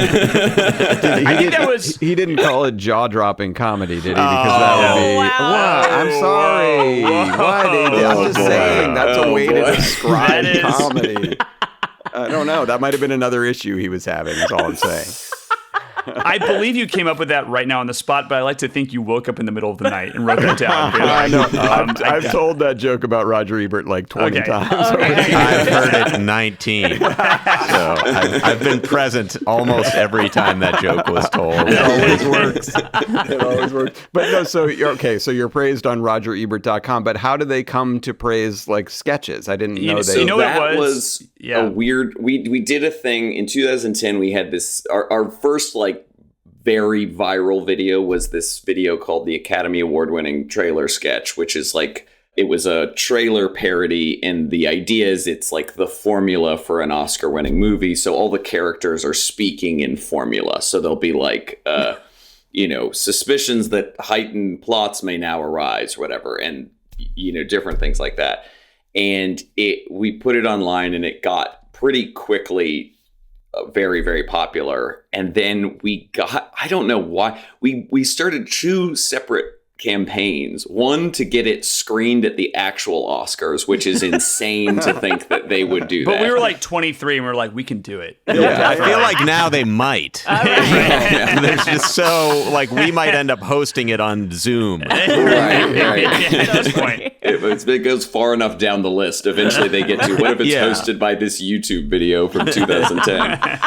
I think that was... He didn't call it jaw-dropping comedy, did he? Because that would be... Wow. I'm sorry. I'm just saying that's a way to describe comedy. I don't know. That might have been another issue he was having, is all I'm saying. I believe you came up with that right now on the spot, but I like to think you woke up in the middle of the night and wrote that down. I know. I've told that joke about Roger Ebert like 20 times. I've heard it 19. So I've been present almost every time that joke was told. It always works. It always works. But no, so you're praised on RogerEbert.com, but how do they come to praise like sketches? I didn't know they... that was a weird... We did a thing in 2010. We had this... Our first like very viral video was this video called the Academy Award-winning trailer sketch, which is like, it was a trailer parody, and the idea is it's like the formula for an Oscar-winning movie. So all the characters are speaking in formula. So they'll be like, suspicions that heightened plots may now arise, or whatever, and different things like that. And we put it online, and it got pretty quickly very, very popular. And then we got, I don't know why, we started two separate campaigns. One to get it screened at the actual Oscars, which is insane to think that they would do that. But we were like 23 and we were like, we can do it. Yeah, I feel like now they might. There's just so, like, we might end up hosting it on Zoom. Right. At this point. It goes far enough down the list. Eventually they get to, what if it's hosted by this YouTube video from 2010?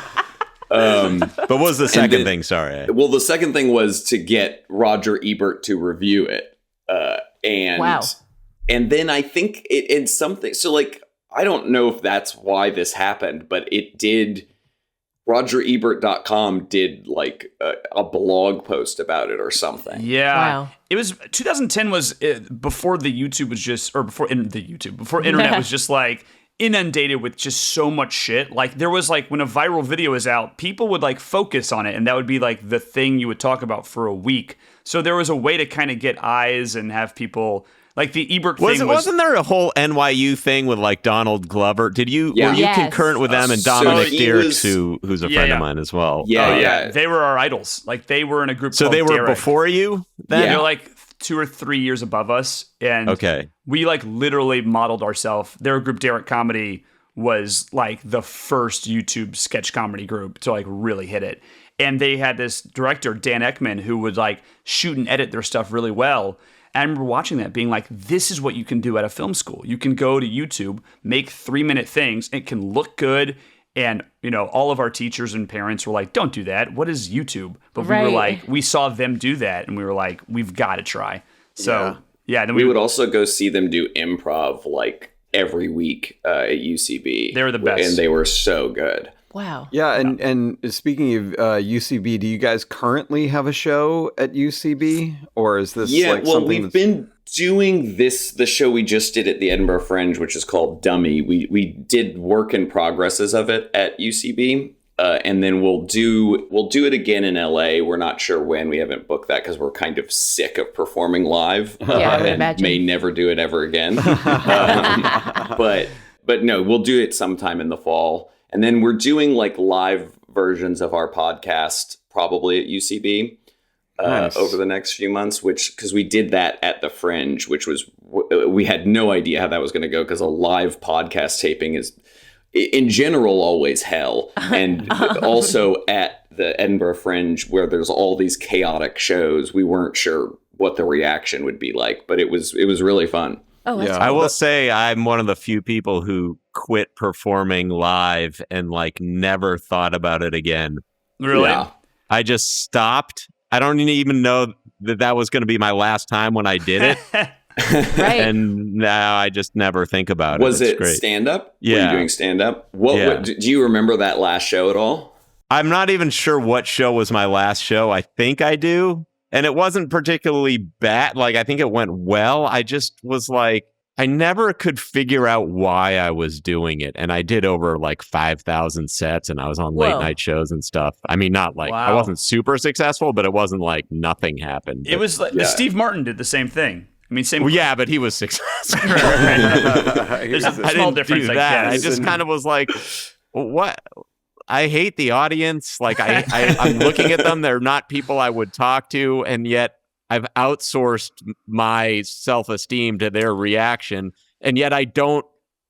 But what was the second thing? Sorry. Well, the second thing was to get Roger Ebert to review it. And then I think it's something. So like, I don't know if that's why this happened, but it did. RogerEbert.com did like a blog post about it or something. Yeah. Wow. It was 2010 was before the YouTube was just, or before internet was just like inundated with just so much shit. Like there was like when a viral video is out, people would like focus on it and that would be like the thing you would talk about for a week. So there was a way to kind of get eyes and have people like the Ebert thing. Wasn't there a whole NYU thing with like Donald Glover? Were you concurrent with them and Dominic Dierks, who's a friend of mine as well? Yeah. They were our idols. Like they were in a group. So called they were Derek. Before you then? They're like 2 or 3 years above us. And we like literally modeled ourselves. Their group, Derek Comedy, was like the first YouTube sketch comedy group to like really hit it. And they had this director, Dan Ekman, who would like shoot and edit their stuff really well. And I remember watching that being like, this is what you can do at a film school. You can go to YouTube, make 3-minute things. It can look good. And, you know, all of our teachers and parents were like, don't do that. What is YouTube? But we were like, we saw them do that. And we were like, we've got to try. So, then we would also go see them do improv like every week at UCB. They were the best. And they were so good. Wow. Yeah, and speaking of UCB, do you guys currently have a show at UCB, or is this we've been doing the show we just did at the Edinburgh Fringe, which is called Dummy. We did work in progresses of it at UCB, and then we'll do it again in LA. We're not sure when. We haven't booked that because we're kind of sick of performing live, I would and imagine. may never do it ever again. But no, we'll do it sometime in the fall. And then we're doing like live versions of our podcast probably at UCB over the next few months, because we did that at the Fringe, which was, we had no idea how that was going to go because a live podcast taping is in general always hell. And also at the Edinburgh Fringe where there's all these chaotic shows, we weren't sure what the reaction would be like, but it was really fun. Oh, that's cool. I will say I'm one of the few people who quit performing live and like never thought about it again. Really? Yeah. I just stopped. I don't even know that was going to be my last time when I did it. Right. And now I just never think about it. Was It's it great. stand-up? Yeah. Were you doing stand-up? What do you remember that last show at all? I'm not even sure what show was my last show. I think I do. And it wasn't particularly bad. Like, I think it went well. I just was like, I never could figure out why I was doing it. And I did over like 5,000 sets and I was on late night shows and stuff. I mean, not like, I wasn't super successful, but it wasn't like nothing happened. It was like Steve Martin did the same thing. I mean, same. Well, yeah, but he was successful. There's a small difference, I guess. I just kind of was like, what? I hate the audience. Like I'm looking at them. They're not people I would talk to. And yet I've outsourced my self-esteem to their reaction. And yet I don't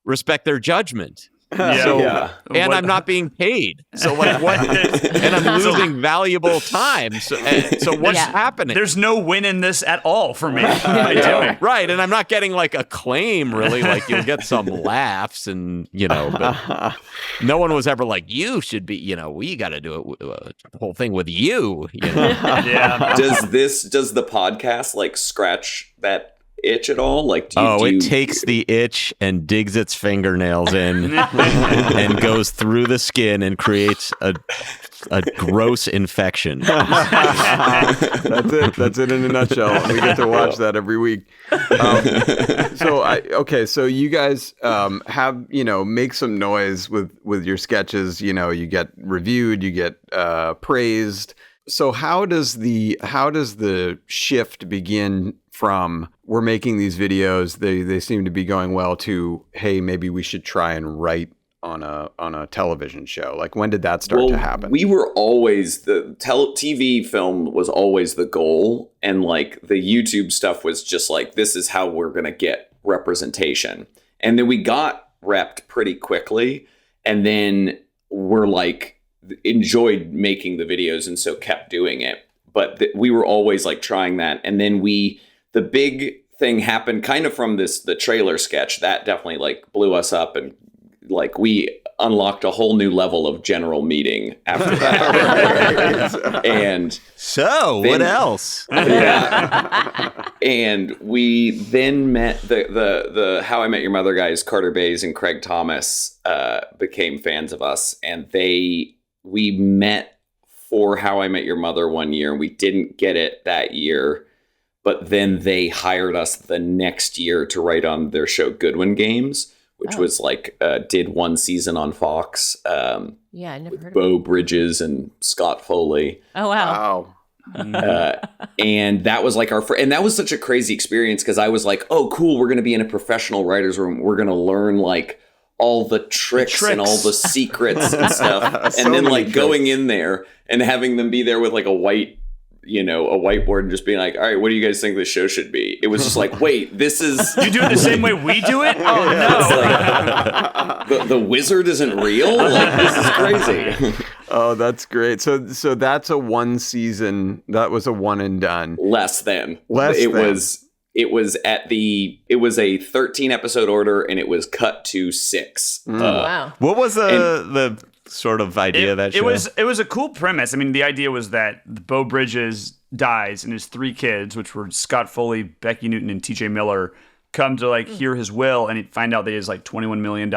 respect their judgment. And I'm not being paid. So like what? And I'm losing valuable time. So what's happening? There's no win in this at all for me. Right. And I'm not getting like acclaim really. Like you'll get some laughs and, but no one was ever like, you should be, we got to do the whole thing with you. Yeah. Does the podcast like scratch that itch at all? Like, it takes the itch and digs its fingernails in and goes through the skin and creates a gross infection. That's it in a nutshell. We get to watch that every week. So you guys have, make some noise with your sketches. You get reviewed, you get praised. So how does the shift begin from we're making these videos, they seem to be going well, to hey, maybe we should try and write on a television show? Like, when did that start to happen? We were always TV film was always the goal, and like the YouTube stuff was just like, this is how we're gonna get representation. And then we got repped pretty quickly, and then we're like enjoyed making the videos and so kept doing it. But we were always like trying that, and then the big thing happened kind of from the trailer sketch that definitely like blew us up, and like we unlocked a whole new level of general meeting after that. And so then, what else? Yeah. And we then met the How I Met Your Mother guys, Carter Bays and Craig Thomas, became fans of us, and we met for How I Met Your Mother one year, and we didn't get it that year. But then they hired us the next year to write on their show Goodwin Games, which was like, did one season on Fox. I never heard of Beau Bridges and Scott Foley. Oh, wow. And that was like and that was such a crazy experience because I was like, oh, cool, we're going to be in a professional writer's room. We're going to learn like all the tricks and all the secrets and stuff. And then like going in there and having them be there with like a whiteboard and just being like, all right, what do you guys think this show should be? It was just like, wait, this is... You do it the same way we do it? Oh, no. Like, the wizard isn't real? Like, this is crazy. Oh, that's great. So that's a one season. That was a one and done. Less than. It was a 13 episode order and it was cut to 6. Wow. What was the sort of idea of that show? It was a cool premise. I mean, the idea was that Beau Bridges dies and his 3 kids, which were Scott Foley, Becky Newton, and TJ Miller, come to like hear his will and find out that he has like $21 million.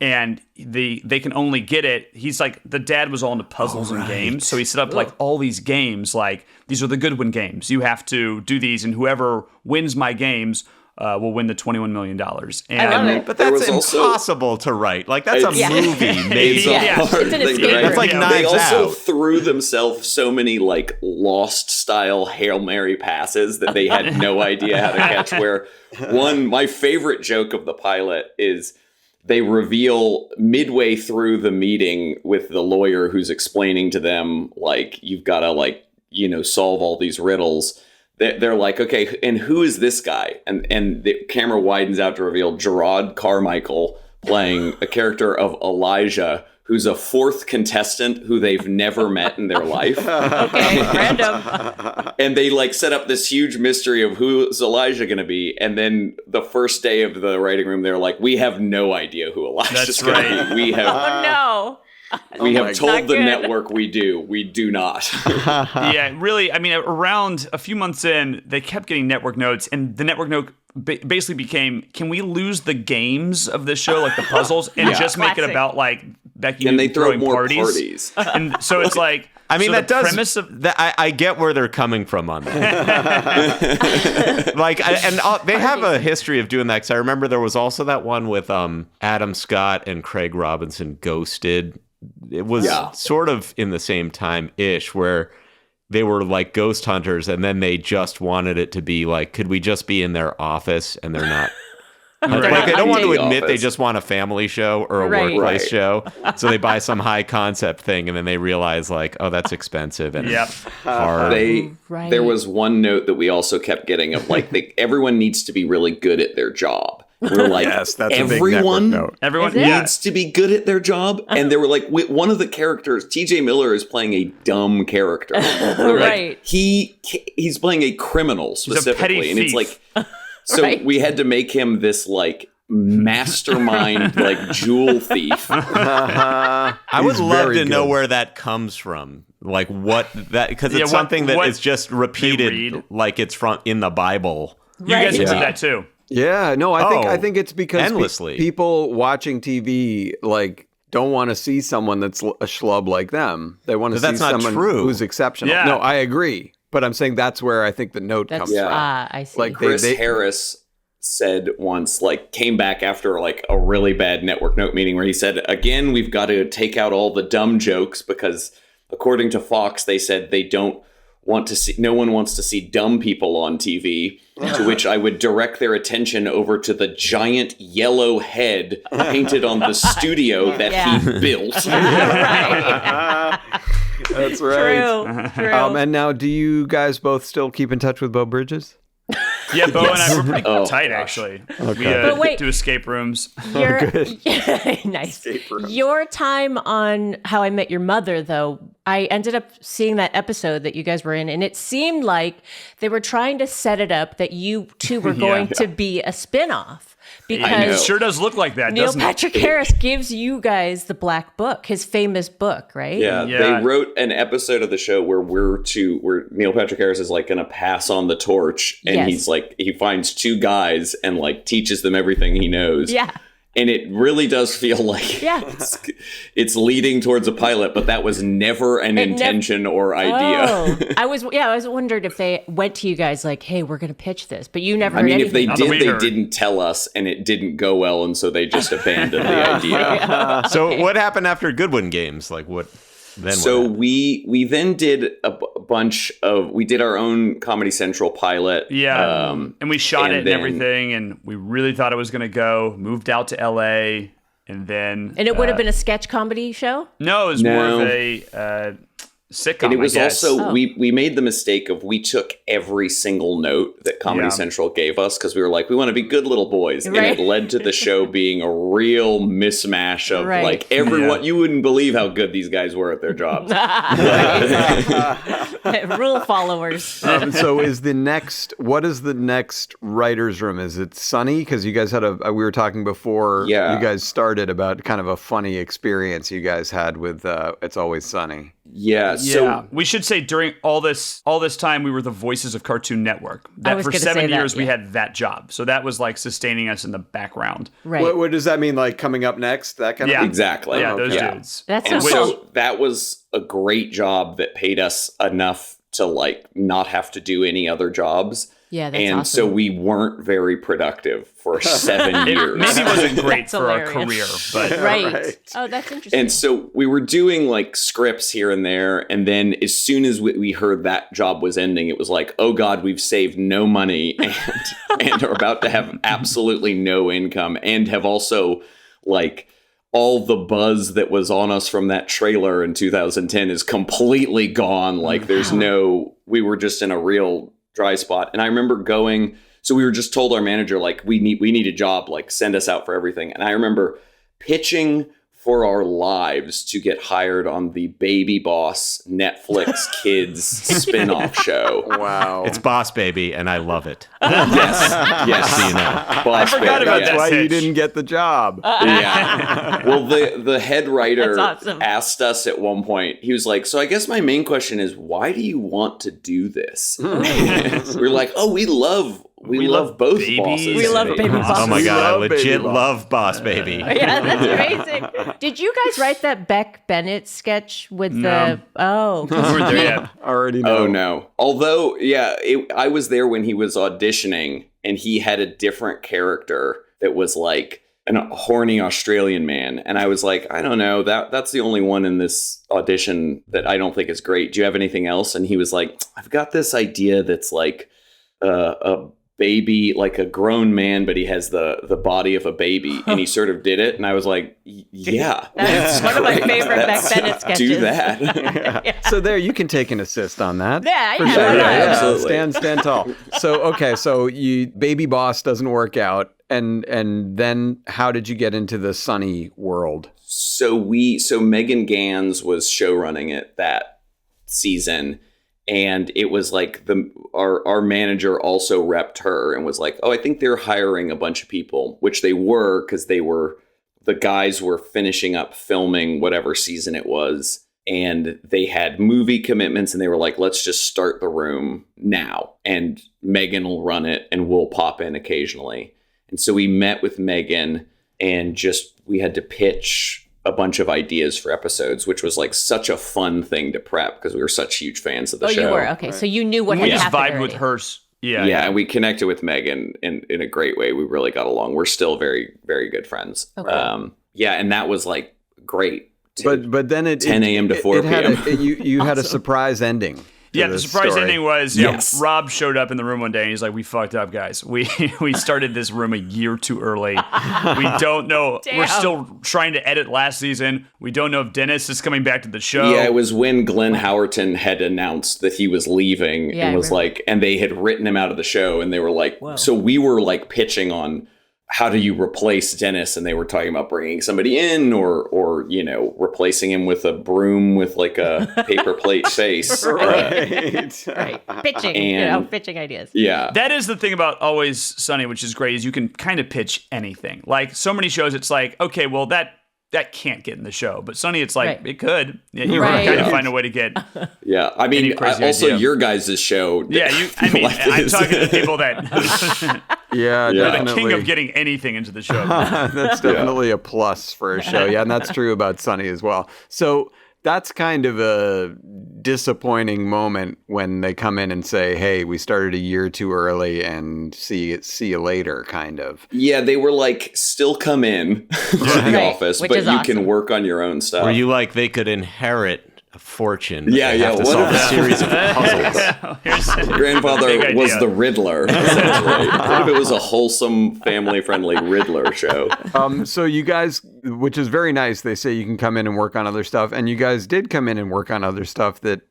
And they can only get it. He's like, the dad was all into puzzles and games. So he set up like all these games, like these are the Goodwin games. You have to do these, and whoever wins my games will win the $21 million. And but that's impossible to write. Like, that's a movie made. It's an escape room. It's like Knives They also Out. threw themselves so many like Lost style Hail Mary passes that they had no idea how to catch. Where my favorite joke of the pilot is they reveal midway through the meeting with the lawyer who's explaining to them, like, you've got to solve all these riddles. They're like, okay, and who is this guy? And the camera widens out to reveal Gerard Carmichael playing a character of Elijah, who's a 4th contestant who they've never met in their life. Okay, random. And they like set up this huge mystery of who's Elijah going to be. And then the first day of the writing room, they're like, we have no idea who Elijah's going to be. We have, Oh, no. we have told the network we do. We do not. Yeah, really. I mean, around a few months in, they kept getting network notes, and the network note basically became, can we lose the games of this show, like the puzzles, and just make it about like Becky and they throw throwing more parties? And so it's like, I mean, so that the does. Premise of, I get where they're coming from on that. They have a history of doing that. Because I remember there was also that one with Adam Scott and Craig Robinson, Ghosted. It was sort of in the same time-ish, where they were like ghost hunters, and then they just wanted it to be like, could we just be in their office? And they're not. Like, they don't want to admit they just want a family show or a workplace show. So they buy some high concept thing, and then they realize like, oh, that's expensive and hard. There was one note that we also kept getting of like, everyone needs to be really good at their job. We're like, yes, that's everyone needs to be good at their job. And they were like, one of the characters, TJ Miller, is playing a dumb character. Right. He's playing a criminal specifically. And it's like, so we had to make him this like mastermind, like jewel thief. I would love to know where that comes from. Like what that, because it's something that is just repeated, like it's from in the Bible. You guys can do that too. Yeah, no, I think it's because endlessly. People watching TV like don't want to see someone that's a schlub like them. They want to see someone who's exceptional. Yeah. No, I agree, but I'm saying that's where I think the note comes from. I see. Like Chris Harris said once, like, came back after like a really bad network note meeting where he said, again, we've got to take out all the dumb jokes because according to Fox, they said they don't want to see, no one wants to see dumb people on TV, to which I would direct their attention over to the giant yellow head painted on the studio that he built. That's right. True. And now, do you guys both still keep in touch with Beau Bridges? Yeah, Beau and I were pretty tight, actually. Okay. We do escape rooms. Nice. Your time on How I Met Your Mother, though, I ended up seeing that episode that you guys were in, and it seemed like they were trying to set it up that you two were going to be a spinoff. Because it sure does look like that, Neil doesn't Patrick Harris gives you guys the Black Book, his famous book, right? Yeah, they wrote an episode of the show where where Neil Patrick Harris is like going to pass on the torch, and he's like, he finds two guys and like teaches them everything he knows. Yeah. And it really does feel like it's leading towards a pilot, but that was never an intention or idea. Oh, I was wondering if they went to you guys like, hey, we're going to pitch this, but you never. I mean, if they anything. did, they didn't tell us, and it didn't go well, and so they just abandoned the idea. So what happened after Goodwin Games? Like what? Then so what we then did we did our own Comedy Central pilot. Yeah, and we shot it and then, everything, and we really thought it was going to go. Moved out to LA, and then it would have been a sketch comedy show. No, it was more of a sitcom. And it was I guess. also we made the mistake of we took every single note that Comedy Central gave us because we were like, we want to be good little boys, and it led to the show being a real mishmash of like everyone. You wouldn't believe how good these guys were at their jobs. Rule followers. So what is the next writer's room? Is it Sunny? Because you guys had we were talking before you guys started about kind of a funny experience you guys had with It's Always Sunny. Yeah. So we should say during all this time we were the voices of Cartoon Network. That for 7 years we had that job. So that was like sustaining us in the background. Right. What does that mean? Like coming up next? That kind of thing? Exactly. Yeah, those dudes. That's and so so that was a great job that paid us enough to like not have to do any other jobs. Yeah, that's and awesome. so we weren't very productive for 7 years. Maybe wasn't great for hilarious. our career, but right. Oh, that's interesting. And so we were doing like scripts here and there. And then as soon as we heard that job was ending, it was like, oh God, we've saved no money and are about to have absolutely no income and have also like all the buzz that was on us from that trailer in 2010 is completely gone. Like there's we were just in a real dry spot. And I remember so we were just told our manager, like, we need a job, like send us out for everything. And I remember pitching for our lives to get hired on the Baby Boss Netflix kids spin-off show. Wow. It's Boss Baby, and I love it. Yes. So you know. Boss I forgot Baby, about yes. that. That's why you pitch. didn't get the job. Yeah. Well, the head writer That's awesome. asked us at one point, he was like, so I guess my main question is, why do you want to do this? We're like, oh, we love both babies. bosses. We love Baby Boss. Oh my We God, I love legit Baby Boss. love Boss Baby. Yeah, that's amazing. Did you guys write that Beck Bennett sketch with the? Oh, we weren't there yet. Already know. Oh no. Although, yeah, I was there when he was auditioning, and he had a different character that was like a horny Australian man, and I was like, I don't know, that's the only one in this audition that I don't think is great. Do you have anything else? And he was like, I've got this idea that's like a baby, like a grown man, but he has the body of a baby, and he sort of did it, and I was like, yeah, that's one of my favorite Beck Bennett sketches. do that. So there, you can take an assist on that. Yeah, For yeah, sure. why not? Absolutely. Stand tall. So okay, so Baby Boss doesn't work out, and then how did you get into the Sunny world? So Megan Gans was show running it that season, and it was like our manager also repped her and was like, oh, I think they're hiring a bunch of people, which they were, because the guys were finishing up filming whatever season it was, and they had movie commitments, and they were like, let's just start the room now, and Megan will run it and we'll pop in occasionally. And so we met with Megan, and we had to pitch a bunch of ideas for episodes, which was like such a fun thing to prep because we were such huge fans of the show. Oh, you were? Okay, so you knew what We had just happened vibed with already. her. Yeah, Yeah, and we connected with Megan in a great way. We really got along. We're still very, very good friends. Okay. Yeah, and that was like great. But then it 10 a.m. to 4 p.m. You had a surprise ending. Yeah, the surprise ending was, Yes. Rob showed up in the room one day and he's like, we fucked up, guys. We started this room a year too early. We don't know. Damn. We're still trying to edit last season. We don't know if Dennis is coming back to the show. Yeah, it was when Glenn Howerton had announced that he was leaving, Yeah, and was I remember. like, and they had written him out of the show, and they were like, Whoa. so we were like pitching on how do you replace Dennis? And they were talking about bringing somebody in or you know, replacing him with a broom with like a paper plate face. Right. Pitching, And- pitching ideas. Yeah. That is the thing about Always Sunny, which is great, is you can kind of pitch anything. Like so many shows, it's like, okay, well that can't get in the show, but Sunny, it's like Right. it could. Yeah, you Right. kind of find a way to get. Yeah. I mean, Any crazy also idea. your guys' show. Yeah, I mean, like I'm this. talking to people that Yeah, are the definitely. king of getting anything into the show. That's definitely a plus for a show. Yeah, and that's true about Sunny as well. So that's kind of a disappointing moment when they come in and say, "Hey, we started a year too early, and see you later," kind of. Yeah, they were like, still come in to the Right, office, which but is you awesome. can work on your own stuff. Were you like they could inherit a fortune? But Yeah, they yeah, have to what solve a about- series of puzzles. Here's Grandfather big was idea. the Riddler, essentially. What if it was a wholesome, family-friendly Riddler show? So you guys, which is very nice, they say you can come in and work on other stuff, and you guys did come in and work on other stuff that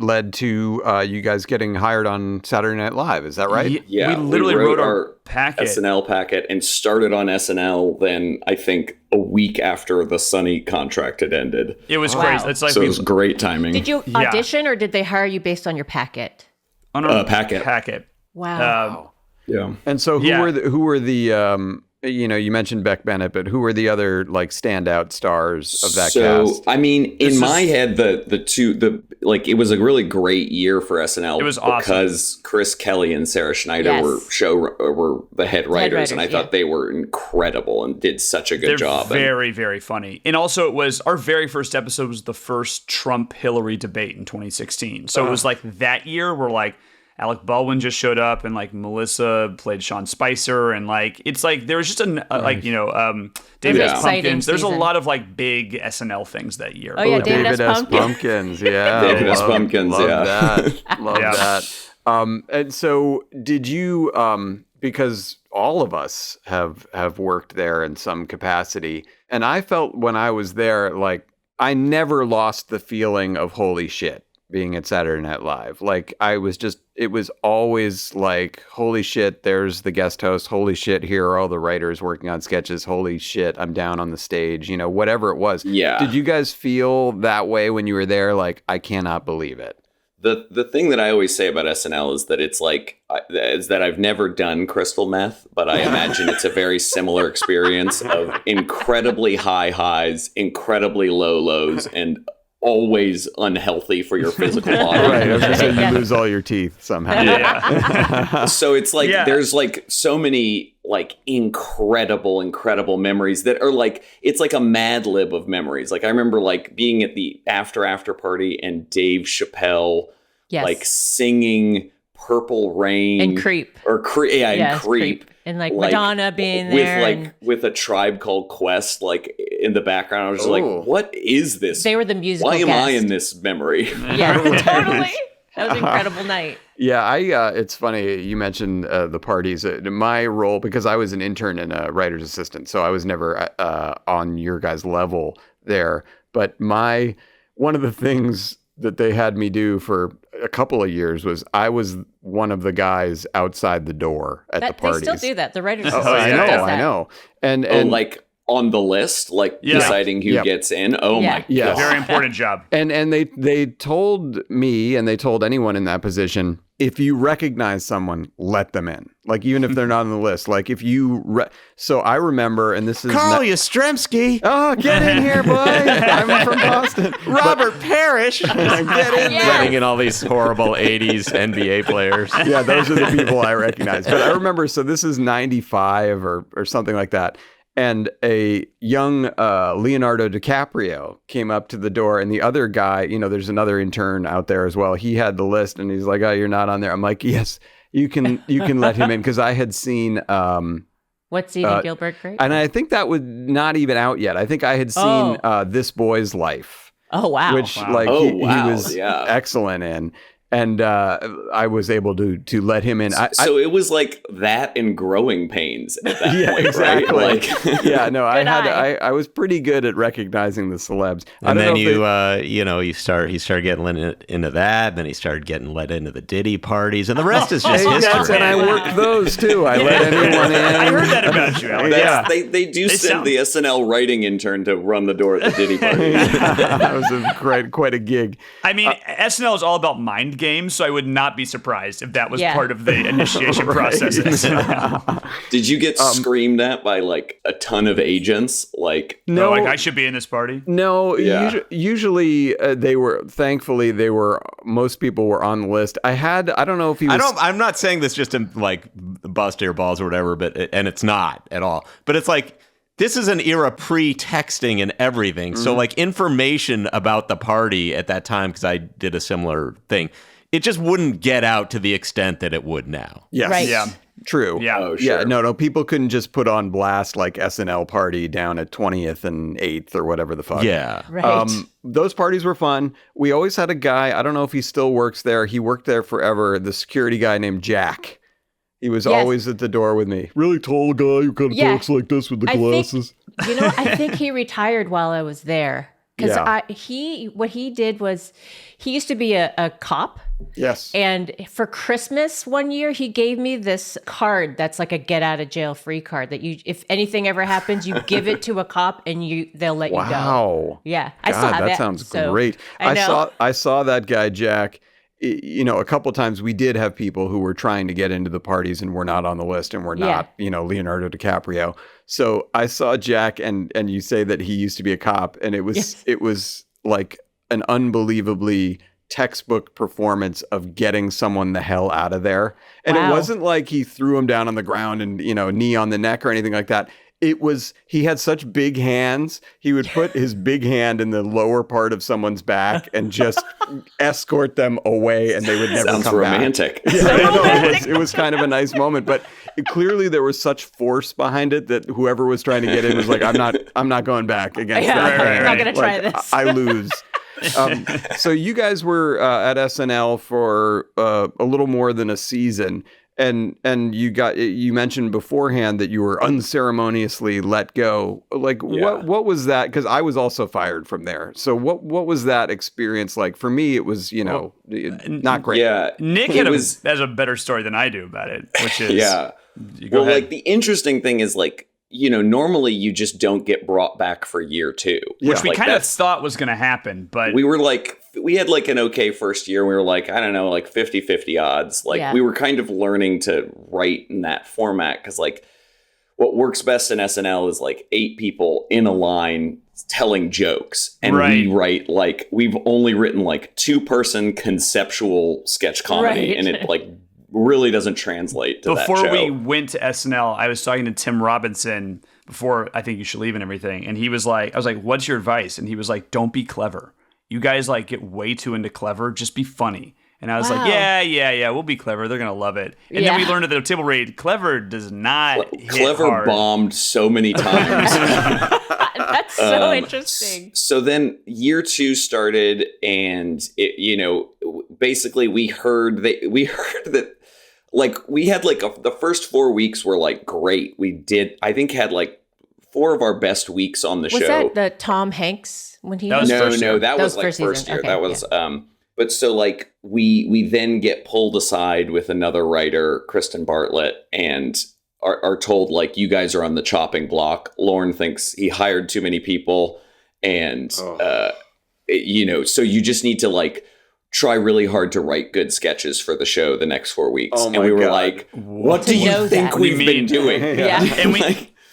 led to you guys getting hired on Saturday Night Live. Is that right? Yeah, we literally wrote our packet. SNL packet and started on SNL then, I think, a week after the Sunny contract had ended. It was Wow. crazy. It's like So we it was great timing. Did you Yeah. audition or did they hire you based on your packet? on our packet. Wow. Yeah. And so Yeah. who were the you mentioned Beck Bennett, but who were the other like standout stars of that cast? I mean, in my head, it was a really great year for SNL. It was awesome. Because Chris Kelly and Sarah Schneider Yes. were the head writers, and I writers, thought yeah. they were incredible and did such a good They're job. And- very, very funny. And also, it was our very first episode was the first Trump-Hillary debate in 2016. So it was like that year where like Alec Baldwin just showed up and like Melissa played Sean Spicer and like it's like there was just David Yeah. S. Exciting Pumpkins. There's a season. lot of like big SNL things that year. Oh, yeah, David S. Pumpkins. Yeah, David S. Pumpkins, love yeah. that. Love Yeah. that. And so, did you? Because all of us have worked there in some capacity, and I felt when I was there, like I never lost the feeling of holy shit being at Saturday Night Live. Like it was always like, holy shit, there's the guest host. Holy shit, here are all the writers working on sketches. Holy shit, I'm down on the stage. You know, whatever it was. Yeah. Did you guys feel that way when you were there? Like, I cannot believe it. The thing that I always say about SNL is that it's like is that I've never done crystal meth, but I imagine it's a very similar experience of incredibly high highs, incredibly low lows, and always unhealthy for your physical body. Right. I was gonna say Yeah. you lose all your teeth somehow. Yeah. So it's like Yeah. there's like so many like incredible memories that are like it's like a mad lib of memories. Like I remember like being at the after party and Dave Chappelle Yes. like singing Purple Rain And Creep. or yeah, and Yes, Creep. And like Madonna being there. and with a Tribe Called Quest like in the background. I was just like, Ooh. what is this? they were the musical Why am I guest. in this memory? Yeah, totally. That was an incredible night. Yeah, it's funny you mentioned the parties. My role, because I was an intern and a writer's assistant, so I was never on your guys' level there. But one of the things that they had me do for a couple of years was I was one of the guys outside the door at the They parties. still do that. The writers Oh, Association I know, does that. I know. And like on the list, like Yeah. deciding who Yeah. gets in. Oh Yeah. my Yes. god. Very important job. And they told me, and they told anyone in that position, if you recognize someone, let them in. Like even if they're not on the list. Like if you so I remember, and this is Carl Yastrzemski, oh, get in here, boy! I'm from Boston. Robert Parrish, Get in Yes. letting in all these horrible 80s NBA players. Yeah, those are the people I recognize. But I remember, so this is 95 or something like that. And a young Leonardo DiCaprio came up to the door, and the other guy, there's another intern out there as well. He had the list, and he's like, "Oh, you're not on there." I'm like, "Yes, you can let him in," because I had seen. What's Stephen Gilbert great? And I think that was not even out yet. I think I had seen This Boy's Life, Oh wow. which Oh, he wow, was yeah. excellent in. And I was able to let him in. So it was like that and growing pains at that Yeah, point, exactly. right? Like, yeah, no, eye. I was pretty good at recognizing the celebs. And then he started getting let into that. And then he started getting let into the Diddy parties, and the rest is just history. And I worked those too. I let anyone in. I heard that about you, Alec. Yeah. They do send the SNL writing intern to run the door at the Diddy party. That was quite a gig. I mean, SNL is all about mind games, so I would not be surprised if that was part of the initiation process. Did you get screamed at by like a ton of agents? Like, No, like I should be in this party. No, Yeah. usually thankfully most people were on the list. I don't know if he was. I'm not saying this just to like bust your balls or whatever, and it's not at all. But it's like, this is an era pre-texting and everything. So like information about the party at that time, because I did a similar thing, it just wouldn't get out to the extent that it would now. Yes. Right. Yeah. True. Yeah. Oh, sure. Yeah. No, people couldn't just put on blast like SNL party down at 20th and 8th or whatever the fuck. Yeah. Right. Those parties were fun. We always had a guy, I don't know if he still works there. He worked there forever. The security guy named Jack. He was always at the door with me. Really tall guy who kind of talks like this with the glasses. I think he retired while I was there. Because Yeah. what he did was, he used to be a cop. Yes. And for Christmas one year, he gave me this card that's like a get out of jail free card that if anything ever happens, you give it to a cop and they'll let you go. Wow. Yeah. God, I still have that sounds so great. I know. I saw that guy, Jack. A couple times we did have people who were trying to get into the parties and were not on the list and were not, Leonardo DiCaprio. So I saw Jack and you say that he used to be a cop, and it was like an unbelievably textbook performance of getting someone the hell out of there. And It wasn't like he threw him down on the ground and, knee on the neck or anything like that. He had such big hands. He would put his big hand in the lower part of someone's back and just escort them away, and they would never Sounds come romantic. back. Yeah, it was kind of a nice moment, but clearly there was such force behind it that whoever was trying to get in was like, I'm not going back against that. I'm not going to try this. I lose. So you guys were at SNL for a little more than a season. And you mentioned beforehand that you were unceremoniously let go. Like what was that? Because I was also fired from there. So what was that experience like? For me, it was not great. Yeah, Nick has a better story than I do about it, which is Go ahead. Like the interesting thing is like, normally you just don't get brought back for year 2, which we kind of thought was going to happen, but we had like an okay first year. We were like, I don't know, like 50-50 odds. Like we were kind of learning to write in that format, because like what works best in SNL is like 8 people in a line telling jokes, and we write like, we've only written like 2-person conceptual sketch comedy, and it like really doesn't translate to that show. Before we went to SNL, I was talking to Tim Robinson before I Think You Should Leave and everything, and he was like, I was like, what's your advice? And he was like, don't be clever. You guys like get way too into clever. Just be funny. And I was like, yeah, we'll be clever. They're going to love it. And then we learned at the table read, clever does not hit Clever hard. bombed so many times. That's so interesting. So then year 2 started, and it, basically we heard that like we had like the first 4 weeks were like great. I think had like 4 of our best weeks on the show. Was that the Tom Hanks when he? That was like first first season. year. Okay, that was but so like we then get pulled aside with another writer, Kristen Bartlett, and are told like, you guys are on the chopping block. Lorne thinks he hired too many people, and so you just need to like try really hard to write good sketches for the show the next 4 weeks. Oh and we were God. like, what do you think we've been doing?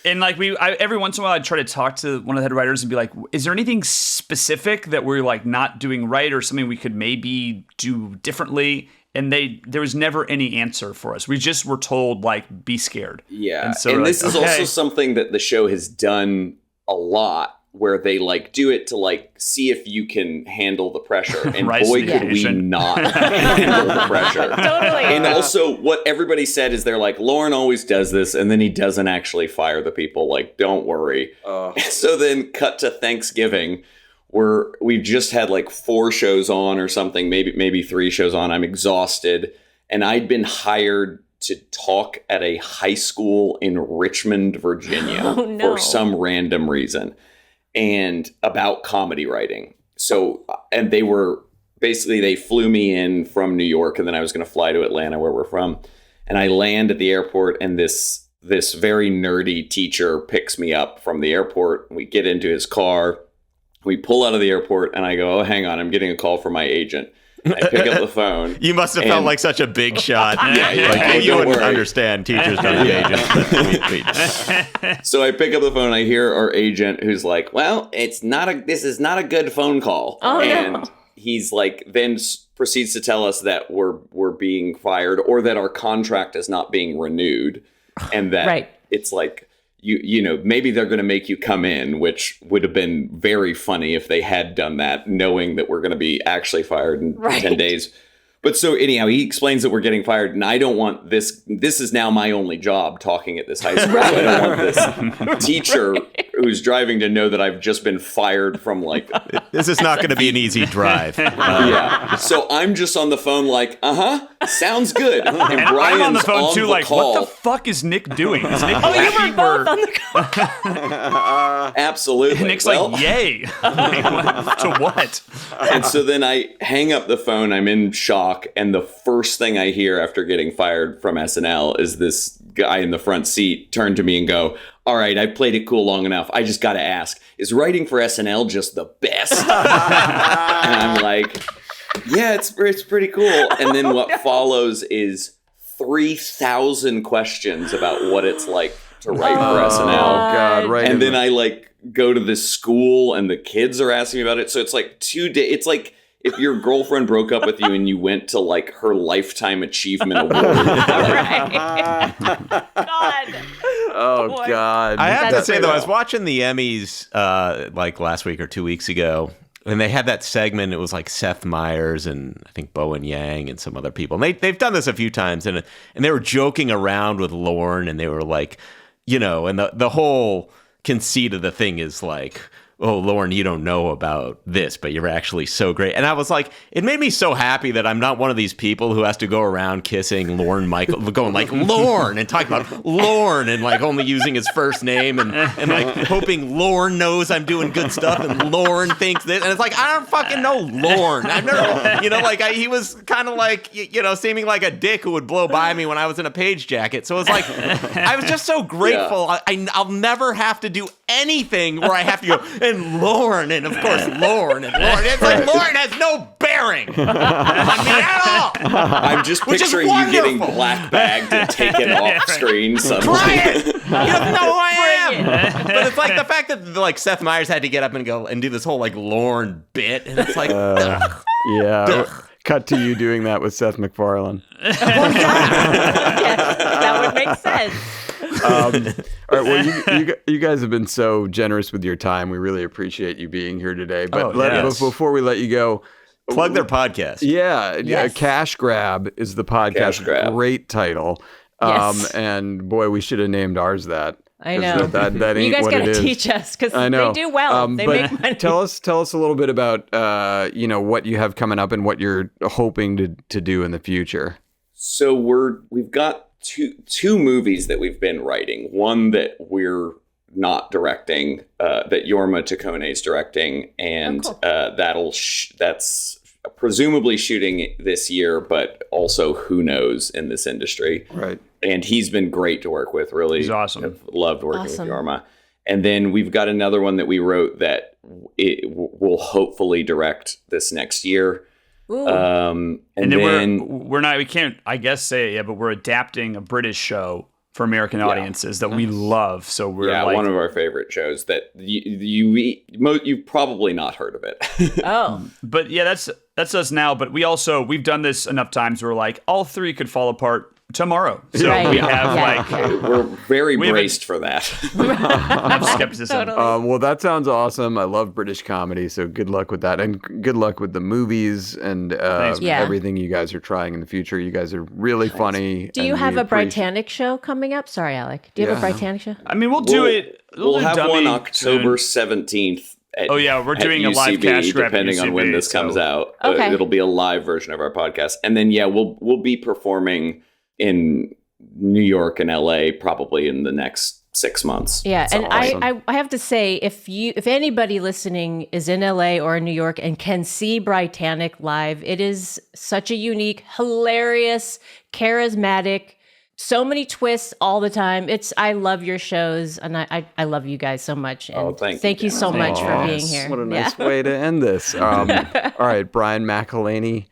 And every once in a while I'd try to talk to one of the head writers and be like, is there anything specific that we're like not doing right, or something we could maybe do differently? And there was never any answer for us. We just were told like, be scared. Yeah. And this is also something that the show has done a lot, where they like do it to like see if you can handle the pressure, and boy could we not handle the pressure. Totally. And also what everybody said is, they're like, Lorne always does this and then he doesn't actually fire the people, like, don't worry. So then cut to Thanksgiving, we've just had like 4 shows on or something, maybe 3 shows on. I'm exhausted, and I'd been hired to talk at a high school in Richmond, Virginia for some random reason, and about comedy writing. So, and they flew me in from New York, and then I was going to fly to Atlanta, where we're from. And I land at the airport, and this very nerdy teacher picks me up from the airport. We get into his car. We pull out of the airport, and I go, "Oh, hang on, I'm getting a call from my agent." And I pick up the phone. You must have felt like such a big shot. Like, you wouldn't understand. Teachers don't have agents. So I pick up the phone, and I hear our agent, who's like, "Well, this is not a good phone call." And he's like, then proceeds to tell us that we're being fired, or that our contract is not being renewed, and that it's like, you know, maybe they're going to make you come in, which would have been very funny if they had done that, knowing that we're going to be actually fired in 10 days. But so anyhow, he explains that we're getting fired, and I don't want this. This is now my only job, talking at this high school. So I don't want this teacher who's driving to know that I've just been fired from like. This is not going to be an easy drive. Yeah. So I'm just on the phone like, sounds good. And Brian's I'm on the phone too, like, call. what the fuck is Nick doing? Is Nick you were both on the call. Absolutely. And Nick's like, yay. To what? And so then I hang up the phone. I'm in shock. And the first thing I hear after getting fired from SNL is this guy in the front seat turn to me and go, "All right, I've played it cool long enough. I just got to ask, is writing for SNL just the best?" And I'm like, yeah, it's pretty cool. And then what follows is 3,000 questions about what it's like to write for SNL. Oh, God, right. And then I like go to this school, and the kids are asking me about it. So it's like 2 days. It's like if your girlfriend broke up with you and you went to like her lifetime achievement award. God. Oh, God. I have to say, though, I was well. watching the Emmys like last week or 2 weeks ago, and they had that segment. It was like Seth Meyers and I think Bowen Yang and some other people. And they've done this a few times, and they were joking around with Lorne, and they were like, you know, and the whole conceit of the thing is like, "Oh, Lorne, you don't know about this, but you're actually so great." And I was like, it made me so happy that I'm not one of these people who has to go around kissing Lorne Michael, going like Lorne and talking about Lorne and like only using his first name and like hoping Lorne knows I'm doing good stuff and Lorne thinks this. And it's like, I don't fucking know Lorne. I've never, you know, like he was kind of like, you know, seeming like a dick who would blow by me when I was in a page jacket. So it's like, I was just so grateful. Yeah. I'll never have to do anything where I have to go, and Lorne, and of course Lorne, and Lorne. It's like Lorne has no bearing on me at all. I'm just picturing you getting black bagged and taken off screen suddenly. Try it. You don't know who I am. But it's like the fact that like Seth Meyers had to get up and go and do this whole like Lorne bit, and it's like, ugh. Yeah. Ugh. Cut to you doing that with Seth MacFarlane. Yes, that would make sense. All right. Well, you guys have been so generous with your time. We really appreciate you being here today. But before we let you go, Plug their podcast. Yeah. Cash Grab is the podcast. Cash Grab. Great title. Yes. And boy, we should have named ours that. I know. That ain't you guys what got it to is. teach us because I know. they do well. They but make money. Tell us a little bit about what you have coming up and what you're hoping to do in the future. So we've got two movies that we've been writing. One that we're not directing, that Jorma Taccone is directing, and that's presumably shooting this year, but also who knows in this industry. Right. And he's been great to work with. Really, he's awesome. I've loved working with Jorma. And then we've got another one that we wrote that will hopefully direct this next year. And then we can't, I guess, say it yet, but we're adapting a British show for American audiences that we love. So we're one of our favorite shows that you've probably not heard of it. But yeah, that's us now. But we've done this enough times where like all three could fall apart tomorrow. So we have we're very braced for that. have skepticism. Totally. Well, that sounds awesome. I love British comedy, so good luck with that, and good luck with the movies and everything you guys are trying in the future. You guys are really funny. Do you have a BriTANick show coming up? Sorry, Alec. Do you have a BriTANick show? I mean, we'll do it. We'll have Dummy one October soon. 17th at, Oh, yeah, we're doing a live UCB, cash grab at depending on when UCB, this comes out. Okay. It'll be a live version of our podcast, and then we'll be performing in New York and LA probably in the next 6 months. Yeah, So and I have to say, if anybody listening is in LA or in New York and can see BriTANick live, it is such a unique, hilarious, charismatic, so many twists all the time. I love your shows, and I love you guys so much. And thank you so much for being here. What a nice way to end this. All right, Brian McElhaney,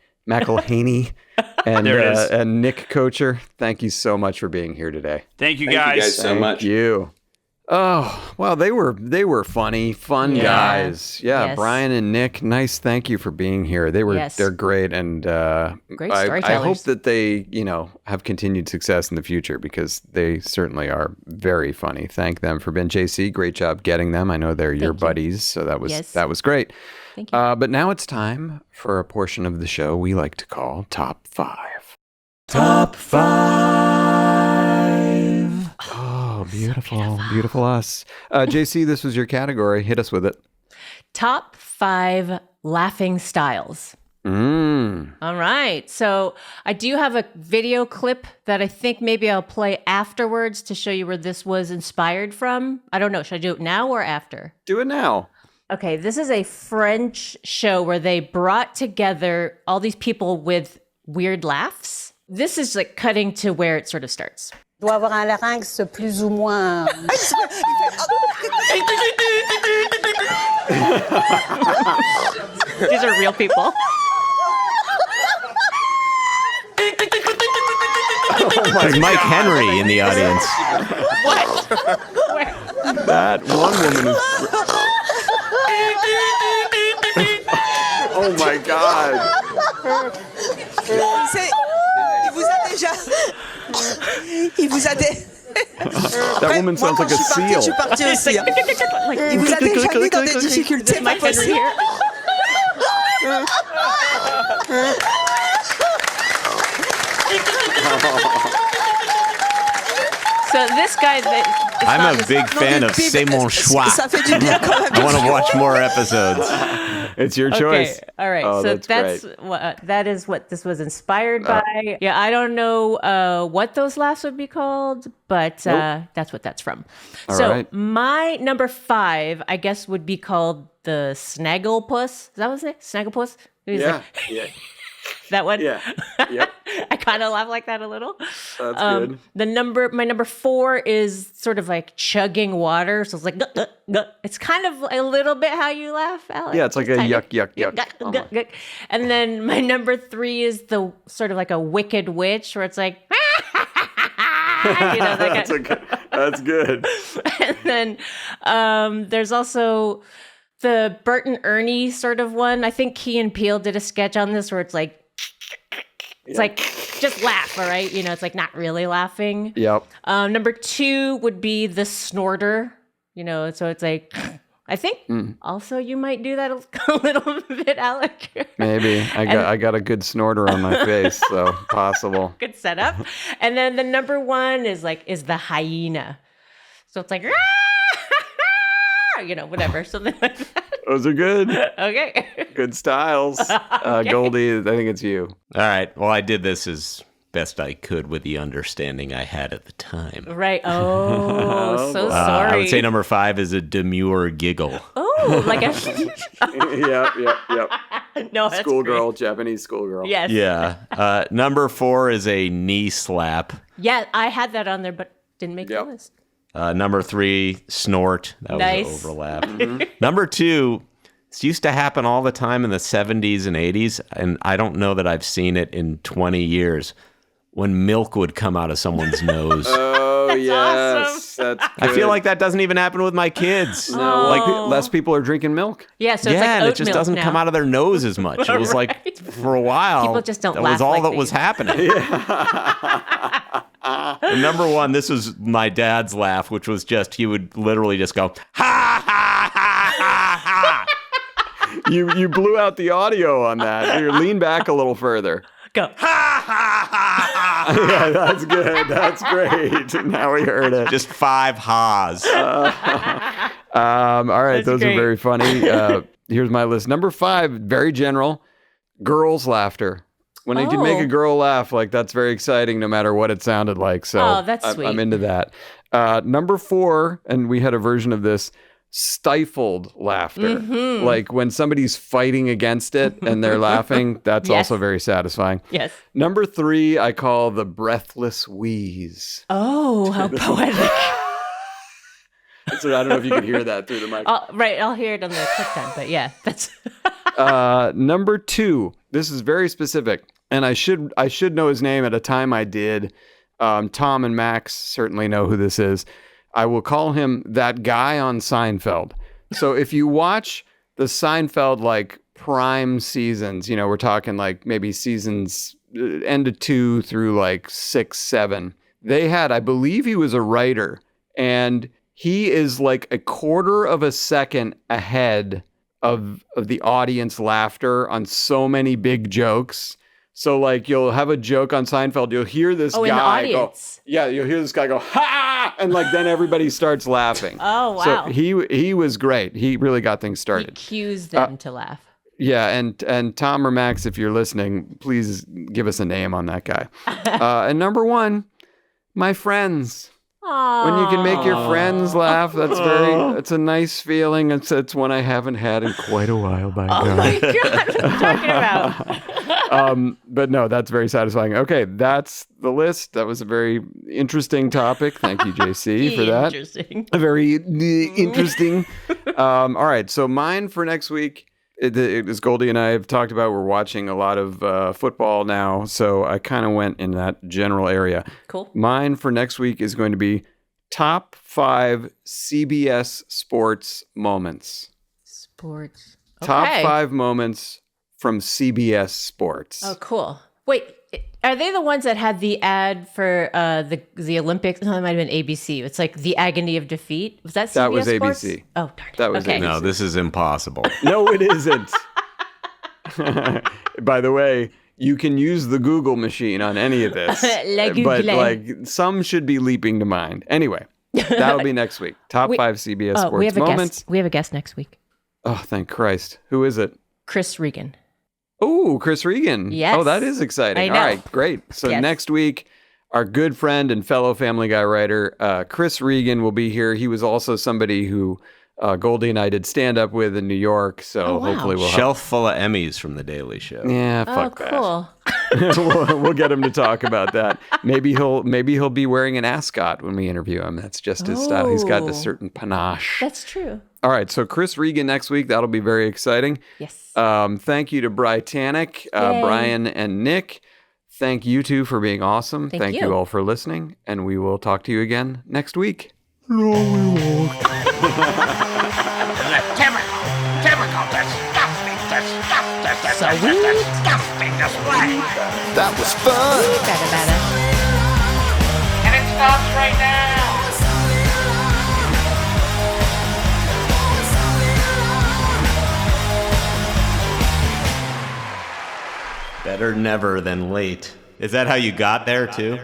and There it is. and Nick Kocher, thank you so much for being here today. Thank you Thank guys. you guys so much. Thank you. Oh, well, they were fun Yeah. guys. Yeah, Yes. Brian and Nick, nice. Thank you for being here. They're great, and Great I storytellers. hope that they, have continued success in the future because they certainly are very funny. Thank them for being JC. Great job getting them. I know they're your buddies, so that was great. Thank you. But now it's time for a portion of the show we like to call Top 5. Top 5. Oh, beautiful us. JC, this was your category. Hit us with it. Top 5 laughing styles. All right. So I do have a video clip that I think maybe I'll play afterwards to show you where this was inspired from. I don't know. Should I do it now or after? Do it now. Okay, this is a French show where they brought together all these people with weird laughs. This is like cutting to where it sort of starts. Doit avoir un larynx plus ou moins. These are real people. There's Mike Henry in the audience. That one woman is. Oh my God. Il vous a déjà. That woman sounds like a seal. Je suis partie aussi. Il vous a déjà mis dans des difficultés pas possibles. So this guy that I'm a big fan of C'est mon choix. Ça fait du bien quand même. I want to watch more episodes. It's your choice. Okay, all right. Oh, so that's what that is what this was inspired by. Yeah, I don't know what those laughs would be called, but that's what that's from. All so right. my number 5, I guess, would be called the Snagglepuss. Is that what it's like? Snagglepuss? He's like, Yeah. that one? Yeah. Yep. I kind of laugh like that a little. That's good. My number 4 is sort of like chugging water. So it's like, guh, guh, guh. It's kind of a little bit how you laugh, Alec. Yeah, it's like a kind of- yuck. Guh, guh, guh. And then my number 3 is the sort of like a wicked witch where it's like, That's good. And then there's also the Bert and Ernie sort of one. I think Key and Peele did a sketch on this where it's like, like, just laugh, all right? It's like not really laughing. Yep. Number 2 would be the snorter, so it's like, I think also you might do that a little bit, Alec. Maybe. I got a good snorter on my face, so possible. Good setup. And then the number 1 is the hyena. So it's like, whatever, something like that. Those are good. Okay. Good styles. Goldy, I think it's you. All right. Well, I did this as best I could with the understanding I had at the time. Right. Oh, so sorry. I would say number 5 is a demure giggle. Oh, like a Yep. no, that's Schoolgirl, Japanese schoolgirl. great. Yes. Yeah. Number 4 is a knee slap. Yeah, I had that on there, but didn't make the list. Number 3, snort. That Nice. was an overlap. Number 2, this used to happen all the time in the 70s and 80s, and I don't know that I've seen it in 20 years, when milk would come out of someone's nose. Oh, yes. awesome. That's I good. feel like that doesn't even happen with my kids. No, like less people are drinking milk. Yeah, so it's like and oat it just milk doesn't now. come out of their nose as much. It was like, Right. for a while, People just don't that laugh was all like that they was used to. happening. And number 1, this was my dad's laugh, which was just, he would literally just go, ha, ha, ha, ha, ha. You blew out the audio on that. Here, lean back a little further. Go. Ha, ha, ha, ha. Yeah, that's good. That's great. Now we heard it. Just 5 ha's. All right, That's those great. are very funny. Here's my list. Number 5, very general, girls' laughter. When I can make a girl laugh, like that's very exciting no matter what it sounded like. So that's sweet. I'm into that. Number 4, and we had a version of this, stifled laughter. Like when somebody's fighting against it and they're laughing, that's Yes. also very satisfying. Yes. Number 3, I call the breathless wheeze. Oh, how poetic. So I don't know if you could hear that through the mic. I'll hear it on the clip time, but yeah, that's... Number 2, this is very specific, and I should know his name. At a time I did. Tom and Max certainly know who this is. I will call him that guy on Seinfeld. So if you watch the Seinfeld like prime seasons, we're talking like maybe seasons end of 2 through like 6, 7. They had, I believe he was a writer, and he is like a quarter of a second ahead of the audience laughter on so many big jokes. So like you'll have a joke on Seinfeld, you'll hear this guy in the audience. go, you'll hear this guy go, ha! And like then everybody starts laughing. Oh, wow. So he was great. He really got things He started. cues them to laugh. Yeah, and Tom or Max, if you're listening, please give us a name on that guy. And number 1, my friends. When you can make your friends laugh, it's a nice feeling. It's one I haven't had in quite a while, by God. Oh my God, what are you talking about? But no, that's very satisfying. Okay, that's the list. That was a very interesting topic. Thank you, JC, for that. Interesting. Very interesting. All right, so mine for next week, as Goldy and I have talked about, we're watching a lot of football now, so I kind of went in that general area. Cool. Mine for next week is going to be top 5 CBS sports moments. Sports. Top Okay. 5 moments from CBS Sports. Oh, cool. Wait, are they the ones that had the ad for the Olympics? No, that might have been ABC. It's like the agony of defeat. Was that CBS That was Sports? ABC. Oh, darn it. That was okay. ABC. No, this is impossible. No, it isn't. By the way, you can use the Google machine on any of this. La Google. But like some should be leaping to mind. Anyway, that'll be next week. Top 5 CBS Oh, sports we have a moments. guest. We have a guest next week. Oh, thank Christ. Who is it? Chris Regan. Oh, Chris Regan. Yes. Oh, that is exciting. I know. All right, great. So Yes. next week, our good friend and fellow Family Guy writer, Chris Regan, will be here. He was also somebody who Goldy and I did stand up with in New York. So Oh, wow. hopefully we'll Shelf full of Emmys from The Daily Show. Yeah, Oh, fuck cool. that. we'll get him to talk about that. Maybe he'll be wearing an ascot when we interview him. That's just his style. He's got a Oh. certain panache. That's true. All right, so Chris Regan next week. That'll be very exciting. Yes. Thank you to BriTANick, Yay. Brian and Nick. Thank you two for being awesome. Thank you you. all for listening, and we will talk to you again next week. Typical, disgusting display. That was fun. Bada. And it stops right now. Better never than late. Is that how you got there, too?